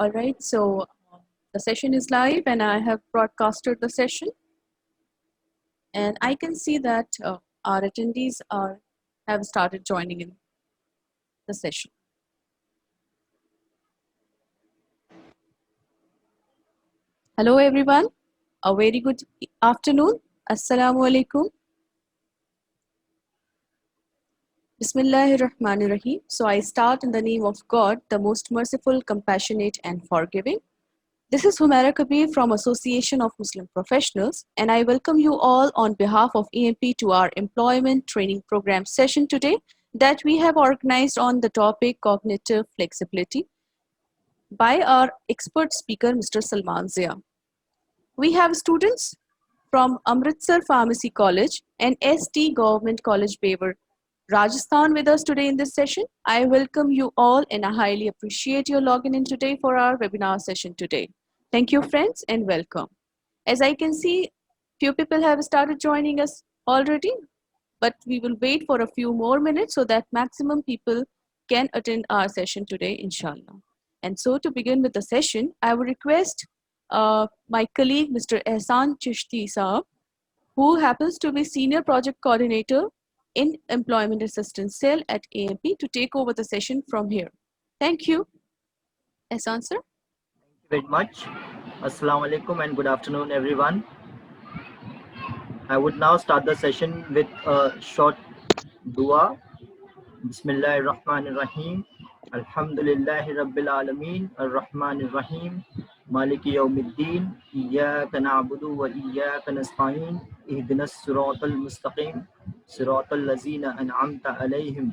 All right, so the session is live and I have broadcasted the session, and I can see that our attendees have started joining in the session. Hello everyone, a very good afternoon. Assalamu alaikum. Bismillahirrahmanirrahim. So I start in the name of God, the most merciful, compassionate and forgiving. This is Humaira Kabir from Association of Muslim Professionals, and I welcome you all on behalf of EMP to our employment training program session today that we have organized on the topic cognitive flexibility by our expert speaker, Mr. Salman Zia. We have students from Amritsar Pharmacy College and ST Government College, Bever, Rajasthan with us today in this session. I welcome you all and I highly appreciate your login in today for our webinar session today. Thank you friends and welcome. As I can see, few people have started joining us already, but we will wait for a few more minutes so that maximum people can attend our session today, inshallah. And so to begin with the session, I would request my colleague, Mr. Ehsan Chishti Saab, who happens to be Senior Project Coordinator in Employment Assistance Cell at AMP, to take over the session from here. Thank you. Ehsan sir. Thank you very much. Assalamu alaikum and good afternoon, everyone. I would now start the session with a short dua. Bismillahir Rahmanir Rahim. Alhamdulillahi Rabbil Alameen. Ar-Rahmanir Rahim. Maliki Yawmiddin. Iyyaka na'budu wa iyyaka nasta'in. Ihdinas siratal mustaqim. Siratal lazina an'amta alayhim.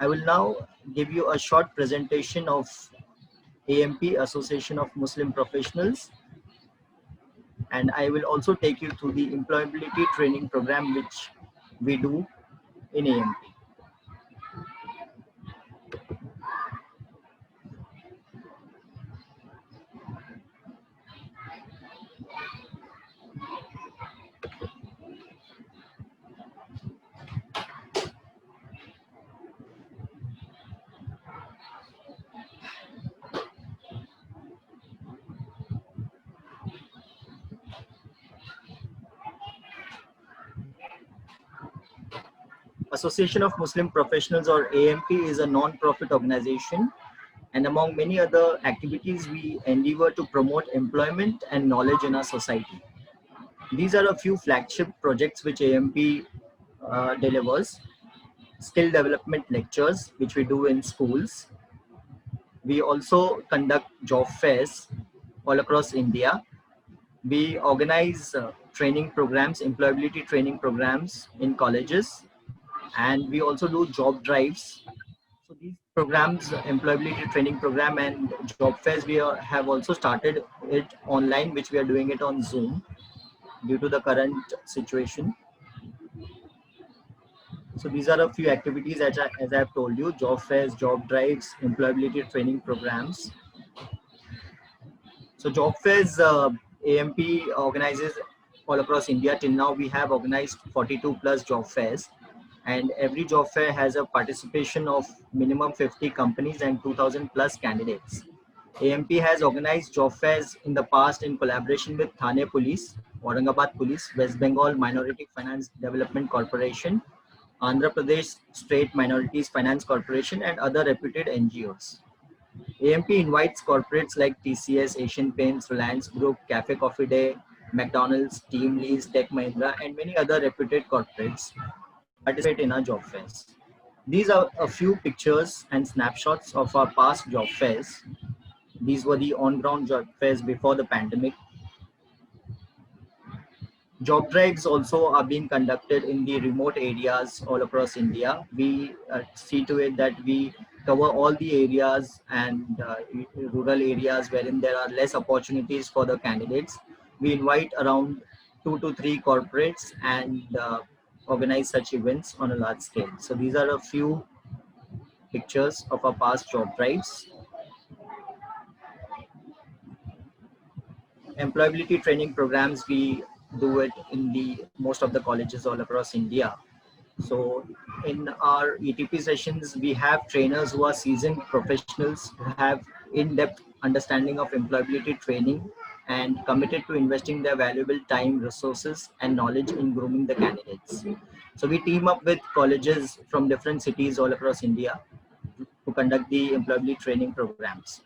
I will now give you a short presentation of AMP, Association of Muslim Professionals, and I will also take you through the employability training program which we do in AMP. Association of Muslim Professionals, or AMP, is a non-profit organization, and among many other activities, we endeavor to promote employment and knowledge in our society. These are a few flagship projects which AMP delivers. Skill development lectures, which we do in schools. We also conduct job fairs all across India. We organize training programs, employability training programs in colleges, and we also do job drives. So these programs, employability training program and job fairs, we have also started it online, which we are doing it on Zoom due to the current situation. So these are a few activities, as I have told you: job fairs, job drives, employability training programs. So job fairs, AMP organizes all across India. Till now, we have organized 42 plus job fairs, and every job fair has a participation of minimum 50 companies and 2000 plus candidates. AMP has organized job fairs in the past in collaboration with Thane Police, Aurangabad Police, West Bengal Minority Finance Development Corporation, Andhra Pradesh State Minorities Finance Corporation, and other reputed NGOs. AMP invites corporates like TCS, Asian Paints, Reliance Group, Cafe Coffee Day, McDonald's, Team Lease, Tech Mahindra, and many other reputed corporates to participate in our job fairs. These are a few pictures and snapshots of our past job fairs. These were the on-ground job fairs before the pandemic. Job drives also are being conducted in the remote areas all across India. We see to it that we cover all the areas and rural areas wherein there are less opportunities for the candidates. We invite around 2 to 3 corporates and organize such events on a large scale. So these are a few pictures of our past job drives. Employability training programs, we do it in the most of the colleges all across India. So in our ETP sessions, we have trainers who are seasoned professionals who have in-depth understanding of employability training and committed to investing their valuable time, resources, and knowledge in grooming the candidates. So we team up with colleges from different cities all across India to conduct the employability training programs.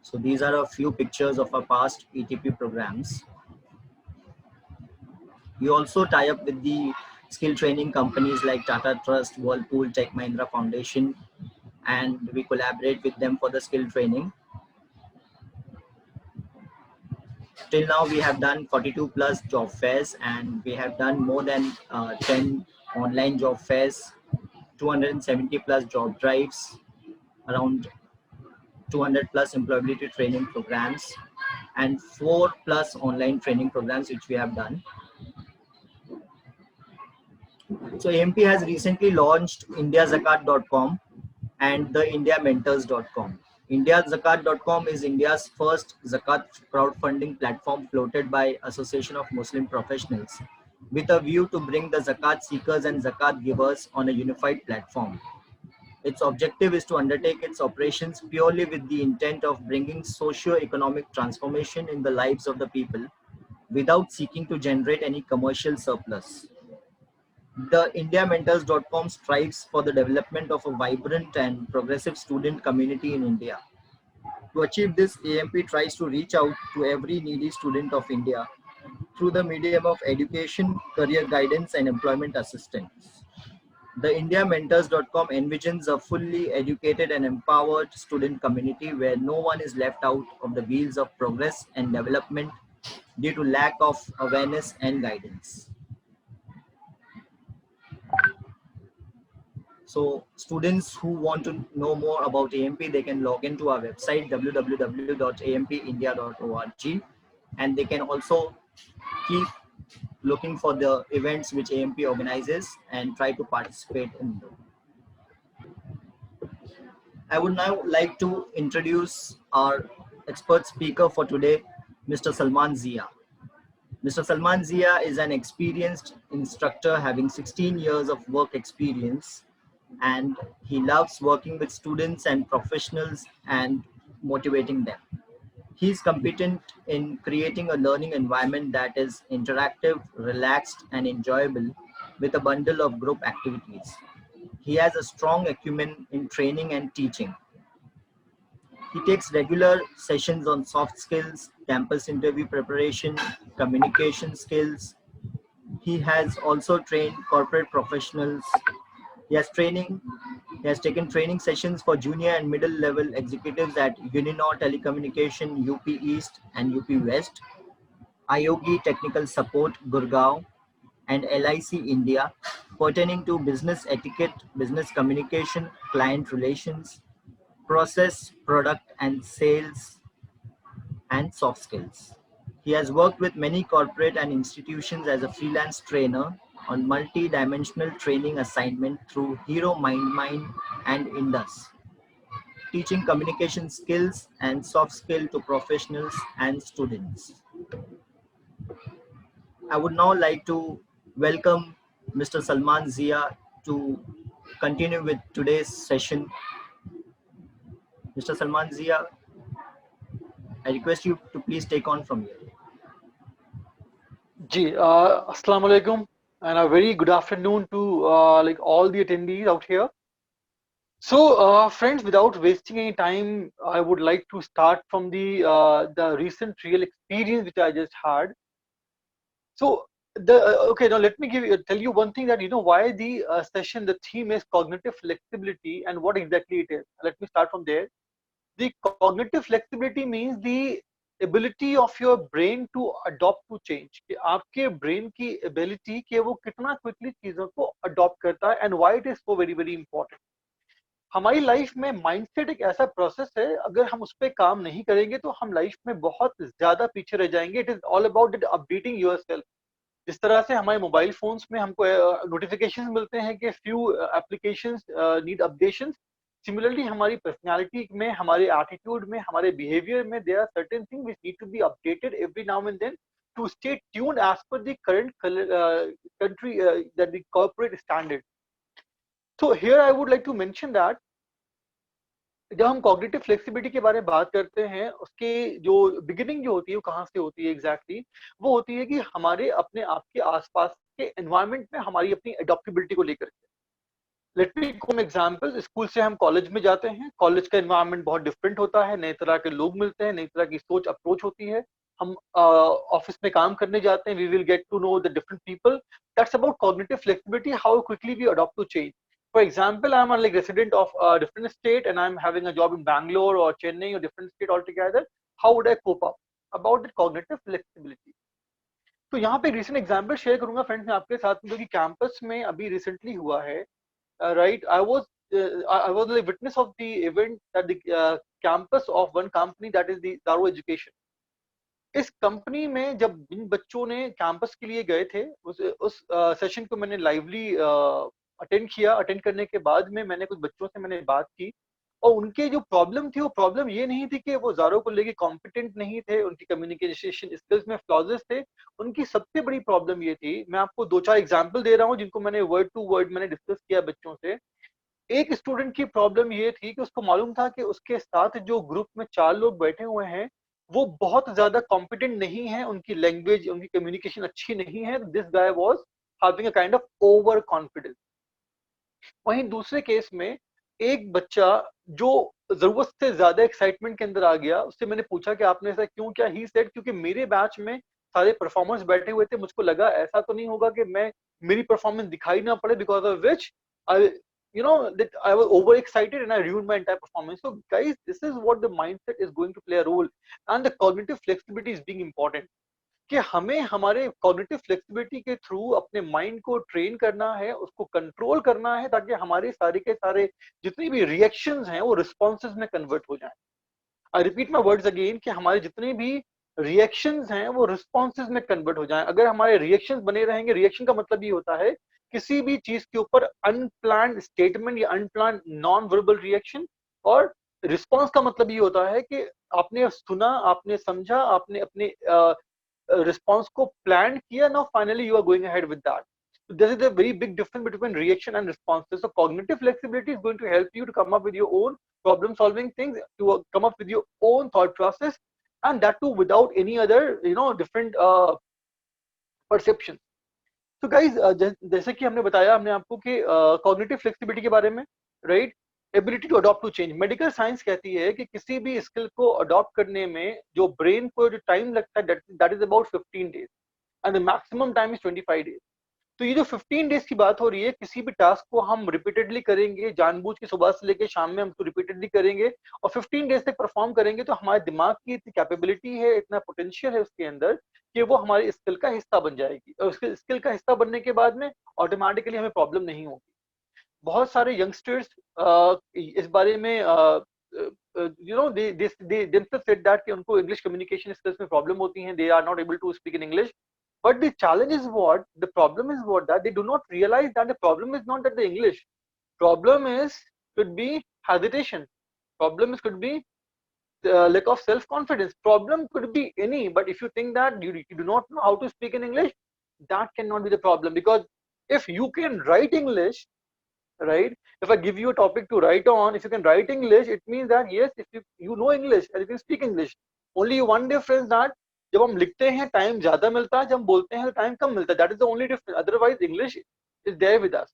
So these are a few pictures of our past ETP programs. We also tie up with the skill training companies like Tata Trust, Whirlpool, Tech Mahindra Foundation, and we collaborate with them for the skill training. Till now, we have done 42 plus job fairs, and we have done more than 10 online job fairs, 270 plus job drives, around 200 plus employability training programs, and 4 plus online training programs which we have done. So AMP has recently launched indiazakat.com and the indiamentors.com. Indiazakat.com is India's first zakat crowdfunding platform floated by Association of Muslim Professionals with a view to bring the zakat seekers and zakat givers on a unified platform. Its objective is to undertake its operations purely with the intent of bringing socio-economic transformation in the lives of the people without seeking to generate any commercial surplus. The IndiaMentors.com strives for the development of a vibrant and progressive student community in India. To achieve this, AMP tries to reach out to every needy student of India through the medium of education, career guidance, and employment assistance. The IndiaMentors.com envisions a fully educated and empowered student community where no one is left out of the wheels of progress and development due to lack of awareness and guidance. So students who want to know more about AMP, they can log into our website www.ampindia.org, and they can also keep looking for the events which AMP organizes and try to participate in them. I would now like to introduce our expert speaker for today, Mr. Salman Zia. Mr. Salman Zia is an experienced instructor having 16 years of work experience, and he loves working with students and professionals and motivating them. He is competent in creating a learning environment that is interactive, relaxed, and enjoyable with a bundle of group activities. He has a strong acumen in training and teaching. He takes regular sessions on soft skills, campus interview preparation, communication skills. He has also trained corporate professionals. He has training. He has taken training sessions for junior and middle level executives at Uninor Telecommunication, UP East and UP West, IOG Technical Support, Gurgaon, and LIC India, pertaining to business etiquette, business communication, client relations, process, product and sales, and soft skills. He has worked with many corporate and institutions as a freelance trainer on multi-dimensional training assignment through Hero MindMind and Indus, teaching communication skills and soft skill to professionals and students. I would now like to welcome Mr. Salman Zia to continue with today's session. Mr. Salman Zia, I request you to please take on from here. Ji, Assalamu alaikum, and a very good afternoon to like all the attendees out here. So, friends, without wasting any time, I would like to start from the recent real experience which I just had. So, okay, now let me tell you one thing, that why the session, the theme is cognitive flexibility and what exactly it is. Let me start from there. The cognitive flexibility means the ability of your brain to adopt to change. कि आपके brain की ability कि वो कितना quickly चीजों को adopt करता है, and why it is so very very important. हमारी लाइफ में माइंडसेट एक ऐसा प्रोसेस है, अगर हम उस पर काम नहीं करेंगे तो हम लाइफ में बहुत ज्यादा पीछे रह जाएंगे. It is all about updating yourself. जिस तरह से हमारे मोबाइल फोन्स में हमको नोटिफिकेशंस मिलते हैं कि few applications need updations, similarly हमारी पर्सनालिटी में, हमारे एटीट्यूड में, हमारे बिहेवियर में there are certain things which need to be updated every now and then to stay tuned as per the current country that the corporate standard. So here I would like to mention that जब हम cognitive flexibility के बारे में बात करते हैं, उसके जो बिगिनिंग जो होती है वो कहाँ से होती है एग्जैक्टली, वो होती है कि हमारे अपने आप के आसपास के एनवायरनमेंट में हमारी अपनी अडॉप्टेबिलिटी को लेकर के। Let me give example, school से हम कॉलेज में जाते हैं, कॉलेज का एनवायरनमेंट बहुत डिफरेंट होता है, नए तरह के लोग मिलते हैं, नई तरह की सोच अप्रोच होती है। हम ऑफिस में काम करने जाते हैं, we will get to know the different people. That's about cognitive flexibility, how quickly we adopt to change. For example, I'm a like resident of a different state and I'm having a job in Bangalore or Chennai or different state altogether. How would I cope up? About the cognitive flexibility. तो यहाँ पे recent example share करूंगा friends मैं आपके साथ, जो कि campus में अभी रिसेंटली हुआ है. Right, I was the witness of the event at the campus of one company, that is the Daro Education. इस कंपनी में जब जिन बच्चों ने कैंपस के लिए गए थे, उस सेशन को मैंने लाइवली अटेंड किया. अटेंड करने के बाद में मैंने कुछ बच्चों से मैंने बात की, और उनके जो प्रॉब्लम थी, वो प्रॉब्लम ये नहीं थी कि वो ज़ारो को लेके कॉम्पिटेंट नहीं थे, उनकी कम्युनिकेशन स्किल्स में फ्लॉजेस थे. उनकी सबसे बड़ी प्रॉब्लम ये थी, मैं आपको 2-4 एग्जांपल दे रहा हूँ जिनको मैंने वर्ड टू वर्ड मैंने डिस्कस किया बच्चों से. एक स्टूडेंट की प्रॉब्लम ये थी कि उसको मालूम था कि उसके साथ जो ग्रुप में 4 लोग बैठे हुए हैं, वो बहुत ज्यादा कॉम्पिटेंट नहीं है, उनकी लैंग्वेज, उनकी कम्युनिकेशन अच्छी नहीं है. This guy was having a kind of over confidence. वहीं दूसरे केस में एक बच्चा जो जरूरत से ज्यादा एक्साइटमेंट के अंदर आ गया, उससे मैंने पूछा कि आपने ऐसा क्यों किया. ही सेड क्योंकि मेरे बैच में सारे परफॉर्मर्स बैठे हुए थे, मुझको लगा ऐसा तो नहीं होगा कि मैं मेरी परफॉर्मेंस दिखाई ना पड़े, because of which I that I was overexcited and I ruined my entire performance. So guys, this is what the mindset is going to play a role, and the cognitive flexibility is being important. कि हमें हमारे cognitive flexibility के through अपने mind को train करना है, उसको control करना है, ताकि हमारे सारे के सारे जितनी भी रिएक्शंस हैं वो रिस्पॉन्सेज में कन्वर्ट हो जाएं. I repeat my words again कि हमारे जितने भी रिएक्शंस हैं वो रिस्पॉन्सेज में कन्वर्ट हो जाएं. अगर हमारे रिएक्शंस बने रहेंगे, रिएक्शन का मतलब ये होता है किसी भी चीज के ऊपर अनप्लान्ड स्टेटमेंट या अनप्लान्ड नॉन वर्बल रिएक्शन, और रिस्पॉन्स का मतलब ये होता है कि आपने सुना, आपने समझा, आपने अपने response को plan किया, now finally you are going ahead with that. So this is a very big difference between reaction and responses. So cognitive flexibility is going to help you to come up with your own problem solving things, to come up with your own thought process, and that too without any other different perception. So guys, जैसे कि हमने बताया हमने आपको कि cognitive flexibility के बारे में, right, ability to adopt to change. Medical science कहती है कि किसी भी स्किल को अडॉप्ट करने में जो ब्रेन को जो टाइम लगता है, that is about 15 days and the maximum time is 25 days. तो ये जो 15 days की बात हो रही है, किसी भी टास्क को हम रिपीटेडली करेंगे, जानबूझ के सुबह से लेकर शाम में हम उसको रिपीटेडली करेंगे और 15 days तक परफॉर्म करेंगे, तो हमारे दिमाग की इतनी कैपेबिलिटी है, इतना पोटेंशियल है उसके अंदर कि वो हमारे स्किल का हिस्सा बन जाएगी. और उसके स्किल का हिस्सा बनने के बाद में ऑटोमेटिकली हमें प्रॉब्लम नहीं होगी. बहुत सारे यंगस्टर्स इस बारे में they themselves said that कि उनको इंग्लिश कम्युनिकेशन स्किल्स में प्रॉब्लम होती हैं, they are not able to speak in English. But the challenge is what? The problem is what? That they do not realize that the problem is not that the English. Problem is could be hesitation. Problem is could be lack of self-confidence. Problem could be any. But if you think that you do not know how to speak in English, that cannot be the problem. Because if you can write English, right, if I give you a topic to write on, if you can write English, it means that yes, if you know English and you can speak English. Only one difference that जब हम लिखते हैं time ज्यादा मिलता है, जब हम बोलते हैं तो टाइम कम मिलता है. That is the only difference. Otherwise English is there with us.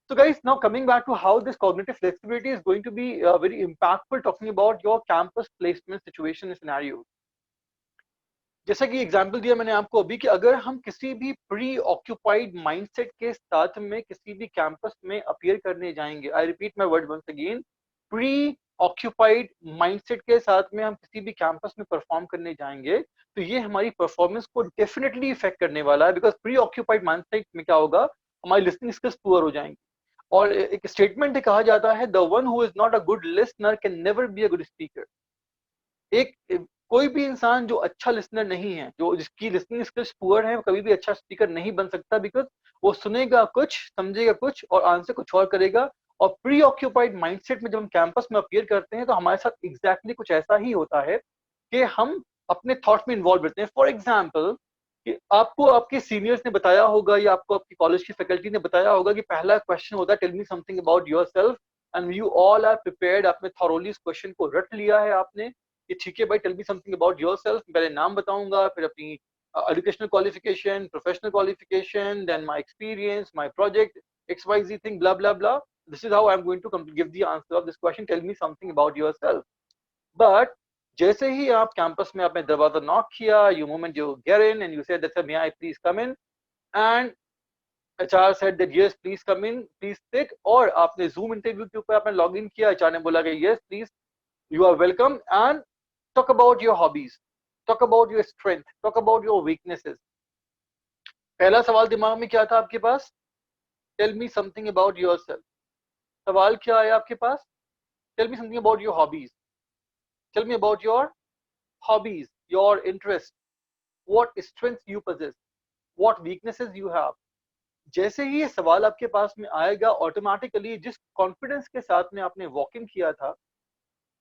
So guys, now coming back to how this cognitive flexibility is going to be very impactful, talking about your campus placement situation scenario. जैसा कि example दिया मैंने आपको अभी कि अगर हम किसी भी प्री ऑक्यूपाइड माइंडसेट के साथ में किसी भी कैंपस में अपीयर करने जाएंगे, I repeat my word once again, preoccupied mindset के साथ में हम किसी भी कैंपस में परफॉर्म करने जाएंगे, तो ये हमारी परफॉर्मेंस को डेफिनेटली इफेक्ट करने वाला है. बिकॉज प्री ऑक्यूपाइड माइंडसेट में क्या होगा, हमारी लिसनिंग स्किल्स पुअर हो जाएंगी. और एक स्टेटमेंट कहा जाता है, the one who is not a good listener can never be a good speaker. एक कोई भी इंसान जो अच्छा लिसनर नहीं है, जो जिसकी लिसनिंग स्किल्स पुअर है, वो कभी भी अच्छा स्पीकर नहीं बन सकता. बिकॉज वो सुनेगा कुछ, समझेगा कुछ और आंसर कुछ और करेगा. और प्री ऑक्यूपाइड माइंडसेट में जब हम कैंपस में अपीयर करते हैं, तो हमारे साथ एग्जैक्टली कुछ ऐसा ही होता है कि हम अपने थॉट्स में इन्वॉल्व रहते हैं. फॉर एग्जाम्पल, कि आपको आपके सीनियर्स ने बताया होगा या आपको आपकी कॉलेज की फैकल्टी ने बताया होगा कि पहला क्वेश्चन होता है tell me something about yourself, and you all are prepared, आपने थॉरोली इस क्वेश्चन को रट लिया है आपने कि ठीक है भाई, tell me something about yourself, पहले नाम बताऊंगा, फिर अपनी educational qualification, professional qualification, then my experience, my project, XYZ thing, blah blah blah. This is how I'm going to give the answer of this question. Tell me something about yourself. But जैसे ही आप campus में आपने दरवाजा knock किया, you moment you get in and you said that sir may I please come in, and HR said that yes please come in, please sit, और आपने Zoom interview के ऊपर आपने लॉग इन किया, HR ने बोला कि yes please you are welcome and talk about your hobbies, talk about your strength, talk about your weaknesses. पहला सवाल दिमाग में क्या था आपके पास? Tell me something about yourself. सवाल क्या आया आपके पास? Tell me something about your hobbies. Tell me about your hobbies, your interests, what strengths you possess, what weaknesses you have. जैसे ही ये सवाल आपके पास में आएगा, ऑटोमेटिकली जिस कॉन्फिडेंस के साथ में आपने वॉक इन किया था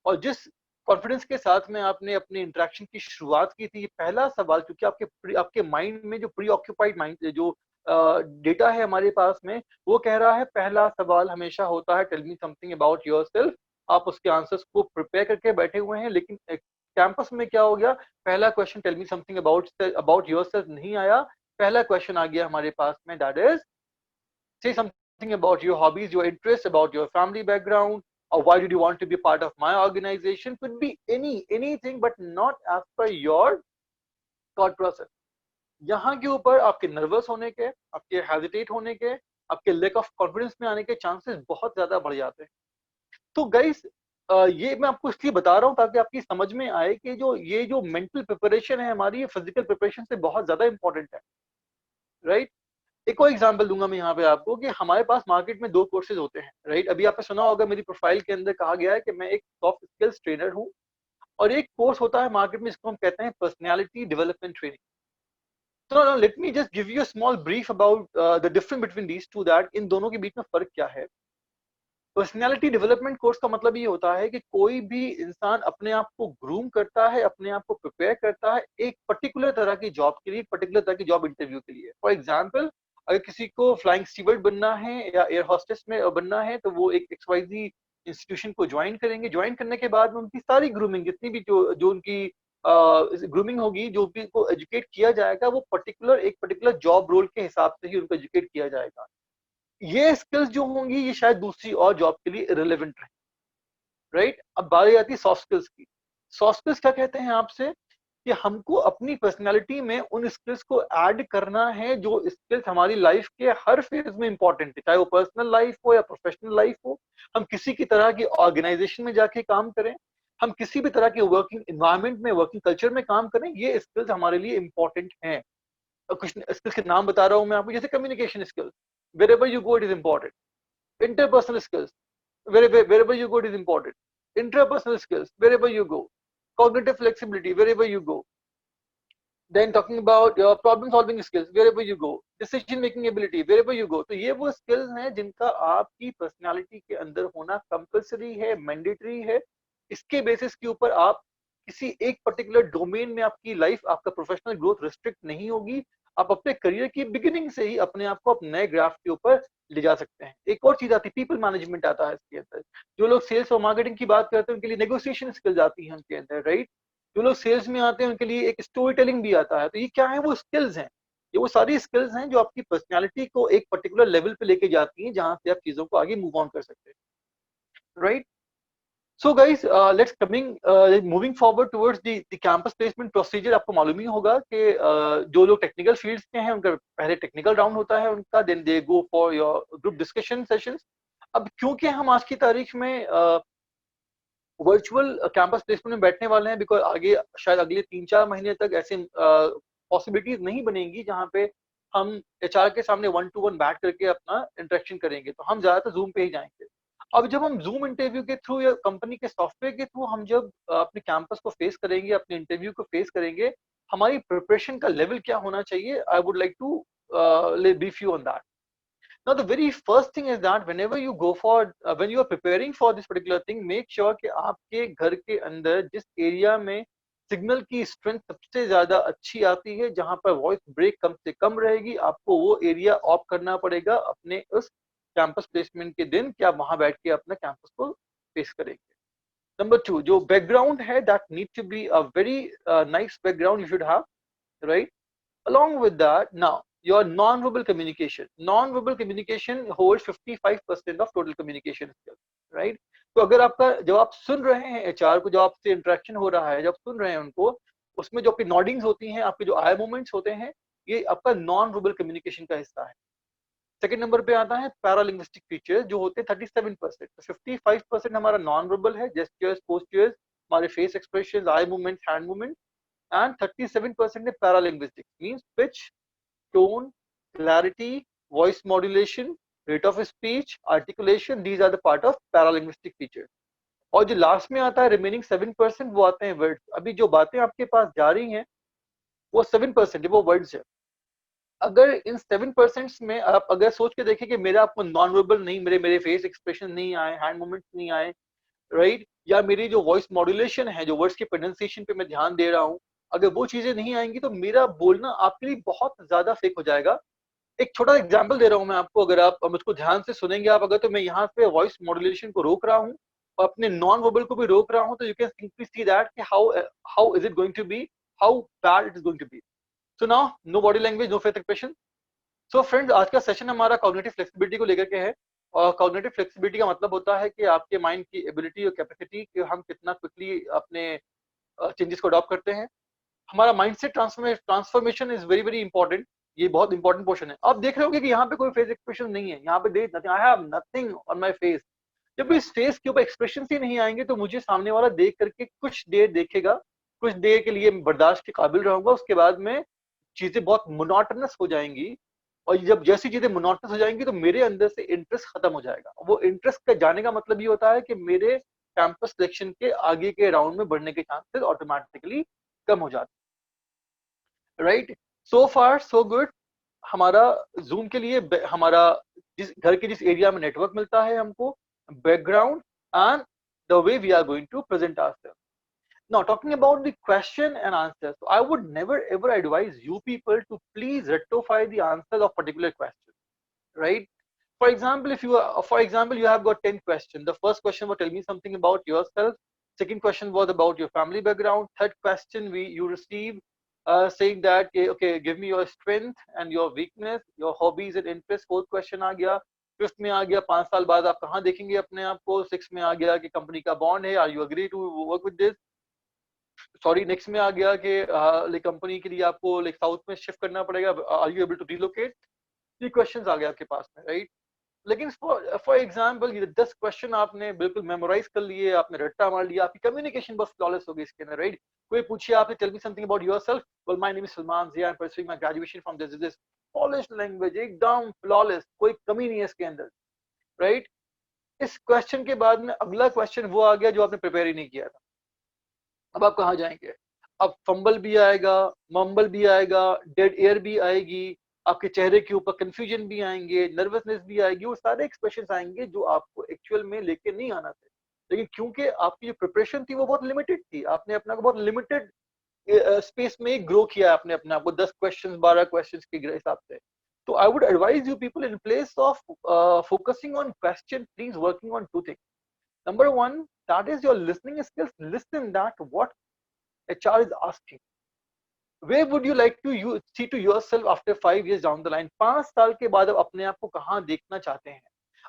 और जिस कॉन्फिडेंस के साथ में आपने अपने इंटरेक्शन की शुरुआत की थी, ये पहला सवाल, क्योंकि आपके माइंड में जो प्री ऑक्यूपाइड माइंड जो डेटा है हमारे पास में, वो कह रहा है पहला सवाल हमेशा होता है tell me something about yourself. आप उसके आंसर्स को प्रिपेयर करके बैठे हुए हैं, लेकिन कैंपस में क्या हो गया, पहला question tell me something about yourself नहीं आया, पहला क्वेश्चन आ गया हमारे पास में, that is say something about your hobbies, your interests, about your family background, or why did you want to be part of my organization. Could be anything, but not as per your thought process. यहाँ के ऊपर आपके nervous होने के, आपके hesitate होने के, आपके लैक ऑफ कॉन्फिडेंस में आने के चांसेस बहुत ज्यादा बढ़ जाते हैं. तो गाइस, ये मैं आपको इसलिए बता रहा हूँ ताकि आपकी समझ में आए कि ये जो मेंटल प्रिपरेशन है हमारी, ये फिजिकल प्रिपरेशन से बहुत ज्यादा इंपॉर्टेंट है, राइट. एक और एग्जांपल दूंगा मैं यहाँ पे आपको कि हमारे पास मार्केट में दो कोर्सेज होते हैं, राइट. अभी आपने सुना होगा मेरी प्रोफाइल के अंदर कहा गया है कि मैं एक सॉफ्ट स्किल्स ट्रेनर हूँ, और एक कोर्स होता है मार्केट में जिसको हम कहते हैं पर्सनैलिटी डेवलपमेंट ट्रेनिंग. तो let me just give you a small brief about the difference between these two, that in दोनों के बीच में फर्क क्या है. पर्सनैलिटी डेवलपमेंट कोर्स का मतलब ये होता है कि कोई भी इंसान अपने आप को ग्रूम करता है, अपने आप को प्रिपेयर करता है एक पर्टिकुलर तरह की जॉब के लिए, पर्टिकुलर तरह की जॉब इंटरव्यू के लिए. फॉर एग्जाम्पल, अगर किसी को फ्लाइंग स्टीवर्ड बनना है या एयर होस्टेस में बनना है, तो वो एक XYZ इंस्टीट्यूशन को ज्वाइन करेंगे. ज्वाइन करने के बाद में उनकी सारी ग्रूमिंग, जितनी भी जो उनकी ग्रूमिंग होगी, जो भी को एजुकेट किया जाएगा, वो एक पर्टिकुलर जॉब रोल के हिसाब से ही उनको एजुकेट किया जाएगा. ये स्किल्स जो होंगी ये शायद दूसरी और जॉब के लिए रिलेवेंट रहे, राइट. अब बारी आती है सॉफ्ट स्किल्स की. सॉफ्ट स्किल्स क्या कहते हैं आपसे, कि हमको अपनी पर्सनालिटी में उन स्किल्स को ऐड करना है जो स्किल्स हमारी लाइफ के हर फेज में इंपॉर्टेंट है, चाहे वो पर्सनल लाइफ हो या प्रोफेशनल लाइफ हो. हम किसी की तरह की ऑर्गेनाइजेशन में जाके काम करें, हम किसी भी तरह के वर्किंग एनवायरनमेंट में, वर्किंग कल्चर में काम करें, ये स्किल्स हमारे लिए इंपॉर्टेंट हैं. कुछ स्किल्स के नाम बता रहा हूं मैं आपको, जैसे communication skills, wherever you go it is important. Interpersonal skills, wherever you go it is important. Intrapersonal skills, wherever you go. Cognitive flexibility, wherever you go. Then talking about your problem solving skills, wherever you go. Decision making ability, wherever you go. तो ये वो skills हैं जिनका आपकी personality के अंदर होना compulsory है, mandatory है. इसके basis के ऊपर आप किसी एक पर्टिकुलर डोमेन में आपकी लाइफ, आपका प्रोफेशनल ग्रोथ रिस्ट्रिक्ट नहीं होगी. आप अपने करियर की बिगिनिंग से ही अपने आप को अपने नए ग्राफ के ऊपर ले जा सकते हैं. एक और चीज आती है, पीपल मैनेजमेंट आता है इसके अंदर. जो लोग सेल्स और मार्केटिंग की बात करते हैं उनके लिए नेगोशिएशन स्किल्स आती है उनके अंदर, राइट. जो लोग सेल्स में आते हैं उनके लिए एक स्टोरी टेलिंग भी आता है. तो ये क्या है, वो स्किल्स हैं. ये वो सारी स्किल्स हैं जो आपकी पर्सनैलिटी को एक पर्टिकुलर लेवल पे लेके जाती हैं, जहां से आप चीजों को आगे मूव ऑन कर सकते हैं, right. So guys, let's moving forward towards the campus placement procedure. आपको मालूम ही होगा कि जो लोग टेक्निकल फील्ड्स के हैं उनका पहले टेक्निकल राउंड होता है उनका, then they go for your group discussion sessions. अब क्योंकि हम आज की तारीख में वर्चुअल कैंपस प्लेसमेंट में बैठने वाले हैं, बिकॉज आगे शायद अगले 3-4 महीने तक ऐसे पॉसिबिलिटीज नहीं बनेंगी जहाँ पे हम HR के सामने 1-to-1 बैठ करके अपना इंटरेक्शन करेंगे, तो हम ज्यादातर जूम पे ही जाएंगे. अब जब हम जूम इंटरव्यू के थ्रू या कंपनी के सॉफ्टवेयर के थ्रू हम जब अपने कैंपस को फेस करेंगे, अपने इंटरव्यू को फेस करेंगे, हमारी प्रिपरेशन का लेवल क्या होना चाहिए, I would like to brief you on that. Now the very first thing is that whenever you go for when you are preparing for this particular thing, make sure कि आपके घर के अंदर जिस एरिया में सिग्नल की strength सबसे ज्यादा अच्छी आती है, जहां पर वॉइस ब्रेक कम से कम रहेगी। आपको वो एरिया ऑफ करना पड़ेगा अपने उस कैंपस प्लेसमेंट के दिन कि आप वहां बैठ के अपना कैंपस को फेस करेंगे। नंबर 2, जो बैकग्राउंड है, that need to be a very nice background you should have, right? Along with that, now your non-verbal communication. Non-verbal communication holds 55% of total communication skills, right? तो अगर आपका, जब आप सुन रहे हैं एचआर को, जब आपसे इंटरेक्शन हो रहा है, जब सुन रहे हैं उनको, उसमें जो आपकी नॉडिंग्स होती हैं, आपके जो आई मूवमेंट्स होते हैं, ये आपका नॉन वर्बल कम्युनिकेशन का हिस्सा है। सेकंड नंबर पे आता है पैरालिंग्विस्टिक फीचर्स, जो होते हैं 37%। तो 55% हमारा नॉन वर्बल है, जेस्चर्स, पोस्चर्स, हमारे face expression, eye movement, hand movement, and 37% is paralinguistics, means pitch, tone, clarity, voice modulation, rate of speech, articulation. These are the part of paralinguistic features. और जो last में आता है remaining 7%, वो आते हैं वर्ड्स। अभी जो बातें आपके पास जा रही हैं वो 7% वो वर्ड्स है। अगर इन 7% में आप अगर सोच के देखें कि मेरा आपको नॉन वर्बल नहीं, मेरे फेस एक्सप्रेशन नहीं आए, हैंड मूवमेंट्स नहीं आए, राइट, या मेरी जो वॉइस मॉड्यूलेशन है, जो वर्ड्स के प्रोनाउंसिएशन पे मैं ध्यान दे रहा हूँ, अगर वो चीजें नहीं आएंगी तो मेरा बोलना आपके लिए बहुत ज्यादा फेक हो जाएगा। एक छोटा एग्जांपल दे रहा हूँ मैं आपको, अगर आप मुझको ध्यान से सुनेंगे आप, अगर तो मैं यहाँ पे वॉइस मॉड्यूलेशन को रोक रहा हूँ और अपने नॉन वर्बल को भी रोक रहा हूँ, तो you can simply see that कि how is it going to be, how bad it is going to be. So now, no body language, no face expression. So friends, आज का सेशन हमारा कॉग्निटिव फ्लेक्सिबिलिटी को लेकर के है। और cognitive flexibility का मतलब होता है कि आपके माइंड की एबिलिटी और कैपेसिटी कि हम कितना क्विकली अपने चेंजेस को अडॉप्ट करते हैं। हमारा mindset transformation is very very important. ये बहुत इंपॉर्टेंट पोर्शन है। आप देख रहे होंगे कि यहाँ पे कोई फेस एक्सप्रेशन नहीं है, यहाँ पे there nothing, I have nothing on my face. जब इस फेस के ऊपर एक्सप्रेशन ही नहीं आएंगे तो मुझे सामने वाला देख करके कुछ देर देखेगा, कुछ देर के लिए बर्दाश्त के काबिल रहूंगा, उसके बाद में चीजें बहुत मोनोटोनस हो जाएंगी। और जब जैसी चीजें मोनोटोनस हो जाएंगी तो मेरे अंदर से इंटरेस्ट खत्म हो जाएगा। वो इंटरेस्ट का जाने का मतलब ये होता है कि मेरे कैंपस सिलेक्शन के आगे के राउंड में बढ़ने के चांसेस ऑटोमेटिकली कम हो जाते हैं, राइट? सो फार सो गुड। हमारा जूम के लिए हमारा जिस घर के जिस एरिया में नेटवर्क मिलता है हमको, background and the way we are going to present ourselves. Now, talking about the question and answers, so I would never ever advise you people to please rectify the answers of particular question, right? For example, if you are, for example, you have got 10 questions. The first question was tell me something about yourself. Second question was about your family background. Third question you receive saying that okay, give me your strength and your weakness, your hobbies and interests. Fourth question आ गया। Fifth में आ गया 5 साल बाद आप कहाँ देखेंगे अपने आप को। सिक्स में आ गया कि कंपनी का बॉन्ड है, are you agree to work with this. Sorry, next में आ गया कि लाइक कंपनी के लिए आपको लाइक साउथ में शिफ्ट करना पड़ेगा, are you able to relocate. ये क्वेश्चंस आ गए आपके पास में, राइट? लेकिन फॉर एग्जांपल ये 10 क्वेश्चन आपने बिल्कुल मेमोराइज कर लिए, आपने रट्टा मार लिया, आपकी कम्युनिकेशन बहुत फ्लॉलेस हो गई इसके अंदर, राइट? कोई पूछिए आपने tell me something about yourself, well my name is Salman Zia, I am pursuing my graduation from this polish language, एकदम फ्लॉलेस, कोई कमी नहीं है इसके अंदर, राइट? इस क्वेश्चन के बाद में अगला क्वेश्चन वो आ गया जो आपने प्रिपेयर ही नहीं किया था। अब आप कहाँ जाएंगे? अब फंबल भी आएगा, मम्बल भी आएगा, डेड एयर भी आएगी, आपके चेहरे के ऊपर कंफ्यूजन भी आएंगे, नर्वसनेस भी आएगी, वो सारे एक्सप्रेशन आएंगे जो आपको एक्चुअल में लेके नहीं आना थे। लेकिन क्योंकि आपकी जो प्रिपरेशन थी वो बहुत लिमिटेड थी, आपने अपना को बहुत लिमिटेड स्पेस में ग्रो किया आपने अपने आप को 10 क्वेश्चन 12 क्वेश्चन के हिसाब से। तो I would advise you people in place of focusing on question, please working on 2 things. Number 1, that is your listening skills. Listen that what HR is asking. Where would you like to see to yourself after 5 years down the line? 5 साल के बाद आप अपने आप को कहाँ देखना चाहते हैं?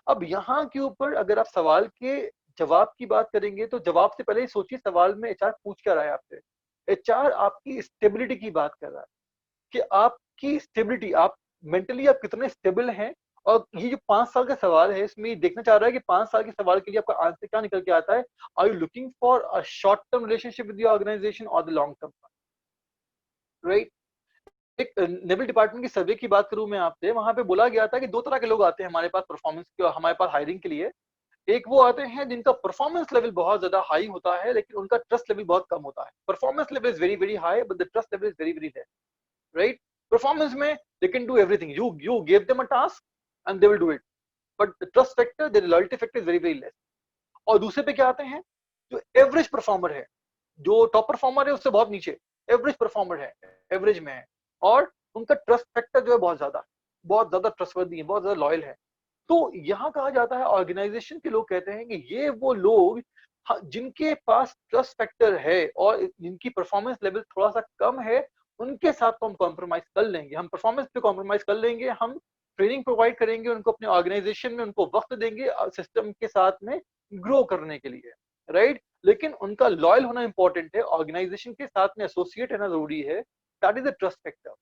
अब यहाँ के ऊपर अगर आप सवाल के जवाब की बात करेंगे तो जवाब से पहले ही सोचिए सवाल में HR पूछ क्या रहा है आपसे। HR आपकी स्टेबिलिटी की बात कर रहा है कि आपकी स्टेबिलिटी, आप मेंटली आप कितने स्टेबल हैं। और ये जो 5 साल का सवाल है इसमें देखना चाह रहा है कि 5 साल के सवाल के लिए आपका आंसर क्या निकल के आता है। Are you looking for a short term relationship with your organisation और द लॉन्ग टर्म, राइट? एक नेवल डिपार्टमेंट की सर्वे की बात करूं मैं आपसे, वहां पे बोला गया था कि 2 तरह के लोग आते हैं हमारे पास परफॉर्मेंस के, हमारे पास हायरिंग के लिए। एक वो आते हैं जिनका परफॉर्मेंस लेवल बहुत ज्यादा हाई होता है लेकिन उनका ट्रस्ट लेवल बहुत कम होता है। Performance level is very very high but the trust level is very very less, right? Performance में they can do everything, you gave them a task and they will do it, but the trust factor, the loyalty factor is very very less. और दूसरे पे क्या आते हैं जो average performer है, जो टॉप परफॉर्मर है उससे बहुत नीचे, एवरेज परफॉर्मर है, एवरेज में है, और उनका ट्रस्ट फैक्टर जो है बहुत ज्यादा ट्रस्टवर्दी है, बहुत ज्यादा लॉयल है। तो यहाँ कहा जाता है, ऑर्गेनाइजेशन के लोग कहते हैं कि ये वो लोग जिनके पास ट्रस्ट फैक्टर है और जिनकी परफॉर्मेंस लेवल थोड़ा सा कम है, उनके साथ तो हम कॉम्प्रोमाइज कर लेंगे, हम परफॉर्मेंस पे कॉम्प्रोमाइज कर लेंगे, हम ट्रेनिंग प्रोवाइड करेंगे उनको, अपने ऑर्गेनाइजेशन में उनको वक्त देंगे सिस्टम के साथ में ग्रो करने के लिए, राइट। लेकिन उनका लॉयल होना इंपॉर्टेंट है, ऑर्गेनाइजेशन के साथ में एसोसिएट रहना जरूरी है। That is the trust factor.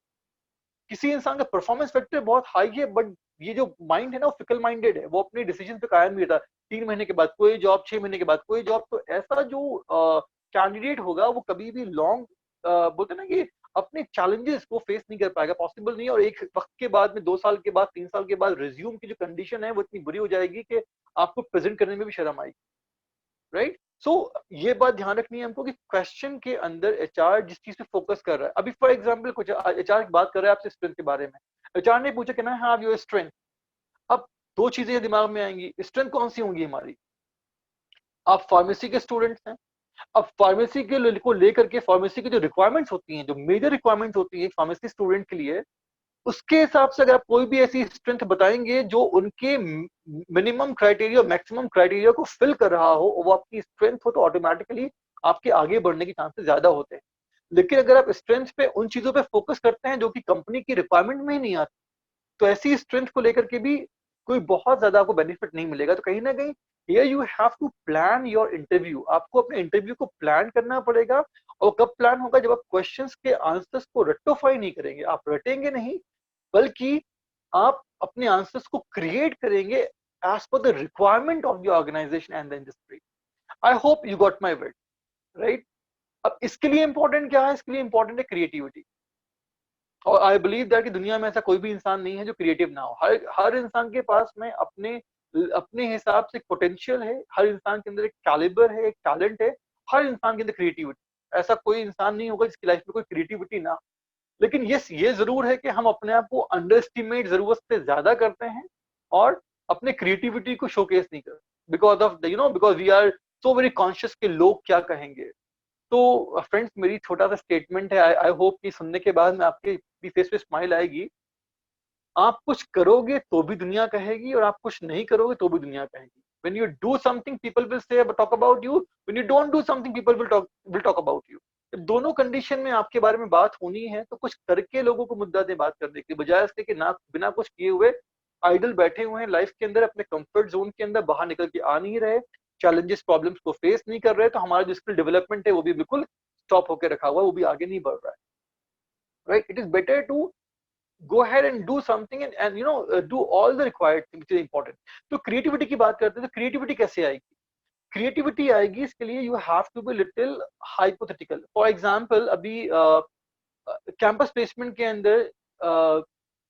किसी इंसान का परफॉर्मेंस फैक्टर बहुत हाई है, बट ये जो माइंड है ना, वो फिकल माइंडेड है, वो अपने डिसीजन पे कायम नहीं रहता। 3 महीने के बाद कोई जॉब, 6 महीने के बाद कोई जॉब। तो ऐसा जो कैंडिडेट होगा वो कभी भी लॉन्ग बोलते ना कि अपने चैलेंजेस को फेस नहीं कर पाएगा, पॉसिबल नहीं है। और एक वक्त के बाद में, 2 साल के बाद, 3 साल के बाद रिज्यूम की जो कंडीशन है वो इतनी बुरी हो जाएगी कि आपको प्रेजेंट करने में भी शर्म आएगी, राइट। सो ये बात ध्यान रखनी है हमको कि क्वेश्चन के अंदर एचआर जिस चीज पे फोकस कर रहा है, अभी फॉर एग्जांपल कुछ एचआर बात कर रहा है आपसे स्ट्रेंथ के बारे में, एचआर ने पूछा can I have your strength. अब दो चीजें दिमाग में आएंगी, स्ट्रेंथ कौन सी होंगी हमारी। आप फार्मेसी के स्टूडेंट्स हैं, अब फार्मेसी के को लेकर के फार्मेसी की जो रिक्वायरमेंट्स होती हैं, जो मेजर रिक्वायरमेंट्स होती है फार्मेसी स्टूडेंट के लिए, उसके हिसाब से अगर आप कोई भी ऐसी स्ट्रेंथ बताएंगे जो उनके मिनिमम क्राइटेरिया, मैक्सिमम क्राइटेरिया को फिल कर रहा हो, वो आपकी स्ट्रेंथ हो, तो ऑटोमेटिकली आपके आगे बढ़ने के चांसेस ज्यादा होते हैं। लेकिन अगर आप स्ट्रेंथ पे उन चीजों पे फोकस करते हैं जो कि कंपनी की रिक्वायरमेंट में ही नहीं आती, तो ऐसी स्ट्रेंथ को लेकर के भी कोई बहुत ज्यादा आपको बेनिफिट नहीं मिलेगा। तो कहीं ना कहीं here you have to plan your interview, आपको अपने इंटरव्यू को प्लान करना पड़ेगा। और कब प्लान होगा, जब आप क्वेश्चंस के आंसर्स को रट्टोफाई नहीं करेंगे, आप रटेंगे नहीं, बल्कि आप अपने आंसर्स को क्रिएट करेंगे as per the requirement of the organisation and the industry. I hope you got my word, right. अब इसके लिए इंपॉर्टेंट क्या है, इसके लिए इंपॉर्टेंट है क्रिएटिविटी। और आई बिलीव दैट कि दुनिया में ऐसा कोई भी इंसान नहीं है जो क्रिएटिव ना हो। हर इंसान के पास में अपने अपने हिसाब से पोटेंशियल है, हर इंसान के अंदर एक कैलिबर है, एक टैलेंट है, हर इंसान के अंदर क्रिएटिविटी। ऐसा कोई इंसान नहीं होगा जिसकी लाइफ में कोई क्रिएटिविटी ना। लेकिन ये जरूर है कि हम अपने आप को अंडर एस्टिमेट जरूरत से ज्यादा करते हैं और अपने क्रिएटिविटी को शोकेस नहीं करते, because of because we are so very conscious कि लोग क्या कहेंगे। तो फ्रेंड्स, मेरी छोटा सा स्टेटमेंट है, आई होप कि सुनने के बाद में आपके भी फेस पे स्माइल आएगी। आप कुछ करोगे तो भी दुनिया कहेगी, और आप कुछ नहीं करोगे तो भी दुनिया कहेगी। when you do something people will say talk about you, when you don't do something people will talk about you। जब दोनों कंडीशन में आपके बारे में बात होनी है तो कुछ करके लोगों को मुद्दा दे बात करने की बजाय इसके कि ना बिना कुछ किए हुए आइडल बैठे हुए हैं लाइफ के अंदर, अपने कंफर्ट जोन के अंदर बाहर निकल के आ नहीं रहे, चैलेंजेस प्रॉब्लम्स को फेस नहीं कर रहे, तो हमारा जो स्किल डेवलपमेंट है वो भी बिल्कुल स्टॉप होकर रखा हुआ है, वो भी आगे नहीं बढ़ रहा है, right. It is better to go ahead and do something and do all the required things which is important। तो क्रिएटिविटी की बात करते हैं, तो क्रिएटिविटी कैसे आएगी। क्रिएटिविटी आएगी इसके लिए you have to be little hypothetical. For example, अभी कैंपस प्लेसमेंट के अंदर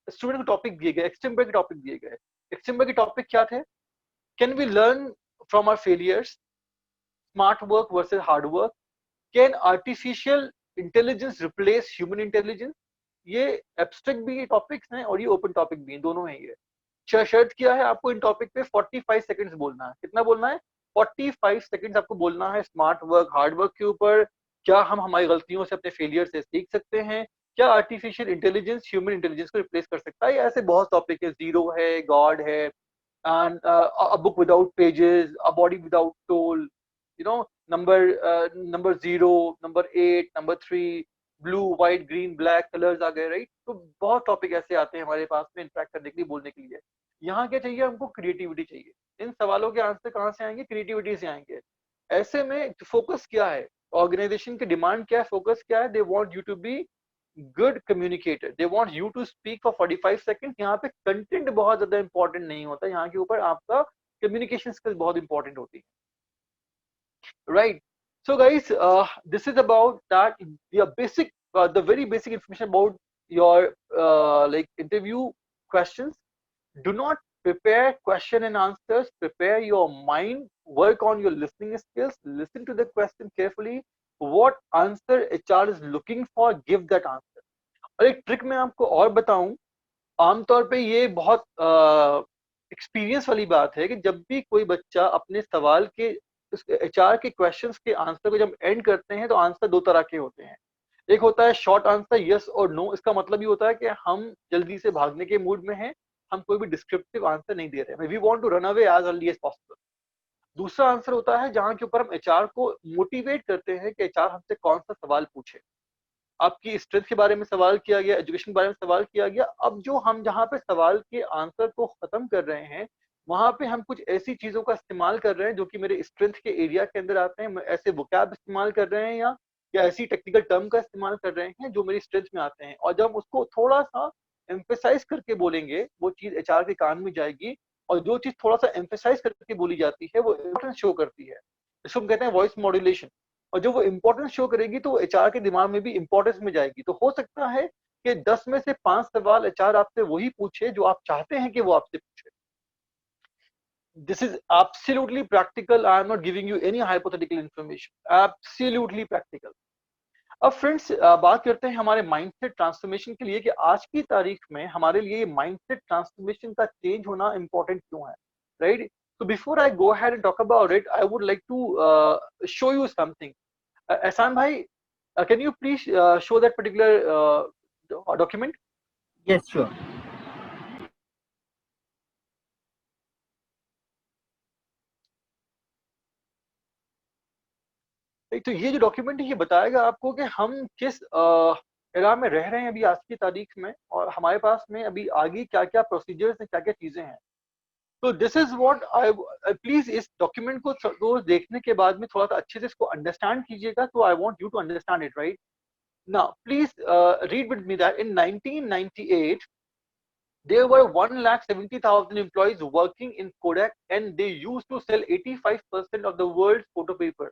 स्टूडेंट को टॉपिक दिए गए, एक्सटेम्पर के टॉपिक दिए गए। एक्सटेम्पर के टॉपिक क्या थे, can we learn from our failures, smart work versus hard work, can artificial intelligence replace human intelligence. ये एब्स्ट्रैक्ट भी टॉपिक्स हैं और ये ओपन टॉपिक भी हैं, दोनों हैं। ये शर्त क्या है, आपको इन टॉपिक पे 45 सेकंड्स बोलना है। कितना बोलना है, 45 सेकंड्स आपको बोलना है स्मार्ट वर्क हार्ड वर्क के ऊपर। क्या हम हमारी गलतियों से, अपने फेलियर से सीख सकते हैं, क्या आर्टिफिशियल इंटेलिजेंस ह्यूमन इंटेलिजेंस को रिप्लेस कर सकता है। ऐसे बहुत टॉपिक है, जीरो है, गॉड है, and a book without pages, a body without soul, number 0, number 8, number 3, blue white green black colours आ गए, राइट। तो बहुत टॉपिक ऐसे आते हैं हमारे पास में इंटरेक्ट करने के लिए, बोलने के लिए। यहाँ क्या चाहिए हमको, क्रिएटिविटी चाहिए। इन सवालों के आंसर कहाँ से आएंगे, क्रिएटिविटी से आएंगे। ऐसे में फोकस क्या है, ऑर्गेनाइजेशन की डिमांड क्या है, फोकस क्या है, they want you to be good communicator, they want you to speak for 45 second. यहाँ पे कंटेंट बहुत ज्यादा इंपॉर्टेंट नहीं होता, यहाँ के ऊपर आपका कम्युनिकेशन स्किल्स बहुत इंपॉर्टेंट होती है, right। So guys, this is about that, the very basic information about your like interview questions. Do not prepare question and answers, prepare your mind, work on your listening skills, listen to the question carefully, what answer HR is looking for, give that answer। और एक trick मैं आपको और बताऊं, आमतौर पे ये बहुत एक्सपीरियंस वाली बात है कि जब भी कोई बच्चा अपने सवाल के एचआर के क्वेश्चंस के आंसर को जब एंड करते हैं तो आंसर दो तरह के होते हैं। एक होता है शॉर्ट आंसर यस और नो। इसका मतलब ये होता है कि हम जल्दी से भागने के मूड में हैं, हम कोई भी डिस्क्रिप्टिव आंसर नहीं दे रहे हैं, we want to run away as early as possible. दूसरा आंसर होता है जहां के ऊपर हम एचआर को मोटिवेट करते हैं कि एचआर हमसे कौन सा सवाल पूछे। आपकी स्ट्रेंथ के बारे में सवाल किया गया, एजुकेशन के बारे में सवाल किया गया, अब जो हम जहाँ पे सवाल के आंसर को खत्म कर रहे हैं वहां पे हम कुछ ऐसी चीजों का इस्तेमाल कर रहे हैं जो कि मेरे स्ट्रेंथ के एरिया के अंदर आते हैं, ऐसे वोकैब इस्तेमाल कर रहे हैं या ऐसी टेक्निकल टर्म का इस्तेमाल कर रहे हैं जो मेरी स्ट्रेंथ में आते हैं, और जब हम उसको थोड़ा सा एम्फेसाइज करके बोलेंगे वो चीज एचआर के कान में जाएगी, और जो चीज थोड़ा सा एम्फेसाइज करके बोली जाती है वो इम्पोर्टेंस शो करती है, इसको हम कहते हैं वॉइस मॉड्यूलेशन। और जो वो इंपॉर्टेंस शो करेगी तो एचआर के दिमाग में भी इंपॉर्टेंस में जाएगी। तो हो सकता है कि 10 में से 5 सवाल एचआर आपसे वही पूछे जो आप चाहते हैं कि वो आपसे पूछे। This is absolutely practical, I am not giving you any hypothetical information, absolutely practical. अब फ्रेंड्स बात करते हैं हमारे माइंडसेट ट्रांसफॉर्मेशन के लिए कि आज की तारीख में हमारे लिए माइंडसेट ट्रांसफॉर्मेशन का चेंज होना इंपॉर्टेंट क्यों है, right? So before I go ahead and talk about it, I would like to show you something. Ehsan bhai, can you please show that particular document? Yes, sure. तो ये जो document है ये बताएगा आपको कि हम किस एरा में रह रहे हैं अभी आज की तारीख में, और हमारे पास में अभी आगे क्या क्या प्रोसीजर्स हैं, क्या क्या चीजें हैं। तो this is what I, please इस डॉक्यूमेंट को रोज देखने के बाद में थोड़ा सा अच्छे से इसको अंडरस्टैंड कीजिएगा। तो I want you to understand it, right? Now please read with me that in 1998 there were 1,70,000 employees working in Kodak, and they used to sell 85% of the world's photo paper.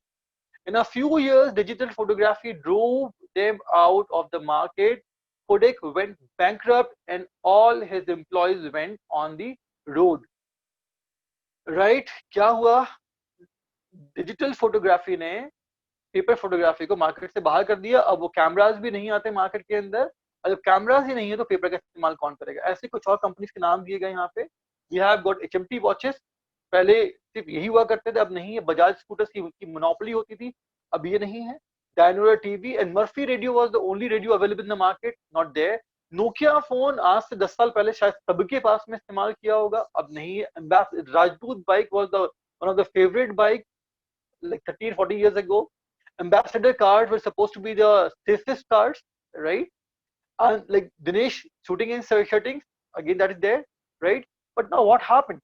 In a few years, digital photography drove them out of the market. Kodak went bankrupt and all his employees went on the road. Right? क्या हुआ? Digital photography ने paper photography को market से बाहर कर दिया। अब वो कैमराज भी नहीं आते मार्केट के अंदर, और जब कैमराज ही नहीं है तो पेपर का इस्तेमाल कौन करेगा? ऐसे कुछ और कंपनीज के नाम दिए गए यहाँ पे। We have got HMT watches, पहले सिर्फ यही हुआ करते थे, अब नहीं है। बजाज स्कूटर्स की मोनोपोली होती थी, अब ये नहीं है। Dyanora TV and Murphy radio was the only radio available in the market, not there. Nokia phone आज से 10 साल पहले शायद सबके पास में इस्तेमाल किया होगा, अब नहीं है। राजदूत bike was the one of the favourite bike like 13 40 years ago. Ambassador cars were supposed to be the safest cars, right? And like Dinesh shooting in settings, again that is there, right? But now what happened?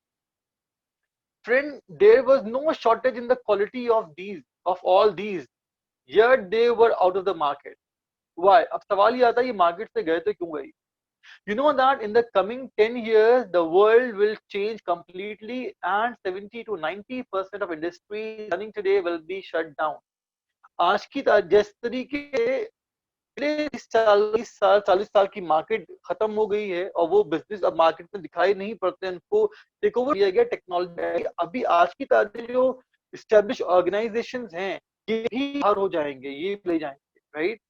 Friend, there was no shortage in the quality of all these, yet they were out of the market. Why? अब सवाल ये आता है, ये market से गए तो क्यों गई? You know that in the coming 10 years, the world will change completely, and 70 to 90% of industries running today will be shut down. आज की जिस तरीके से 40 साल की मार्केट खत्म हो गई है और वो बिजनेस अब मार्केट में दिखाई नहीं पड़ते, उनको टेक ओवर किया गया टेक्नोलॉजी। अभी आज की तारीख जो एस्टेब्लिश ऑर्गेनाइजेशंस हैं ये भी बाहर हो जाएंगे, ये ले जाएंगे, राइट?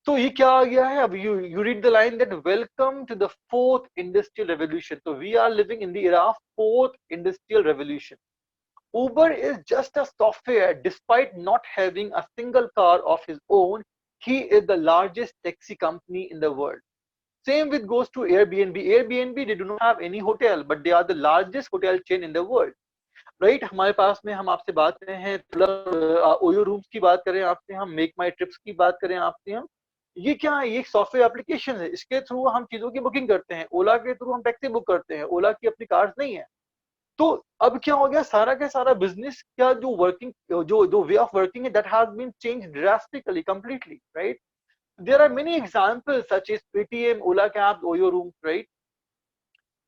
तो ये क्या आ गया है? अब you read the line that welcome to the fourth industrial revolution. So we are living in the era of fourth industrial revolution. Uber is just a software. Despite not having a single car of his own, he is the largest taxi company in the world. Same with goes to Airbnb. Airbnb, they do not have any hotel, but they are the largest hotel chain in the world. Right? हमारे पास में हम आपसे बात करें हैं, OYO rooms की बात करें आपसे, हम मेक माई ट्रिप्स की बात करें आपसे, हम ये क्या है? ये एक सॉफ्टवेयर एप्लीकेशन है, इसके थ्रू हम चीजों की बुकिंग करते हैं। ओला के थ्रू हम टैक्सी बुक करते हैं, ओला की अपनी कार्स नहीं है। तो अब क्या हो गया? सारा का सारा बिजनेस क्या जो वर्किंग जो वे ऑफ वर्किंग है, that has been changed drastically, completely, right? There are many examples such as Paytm, Ola cabs, OYO rooms, right?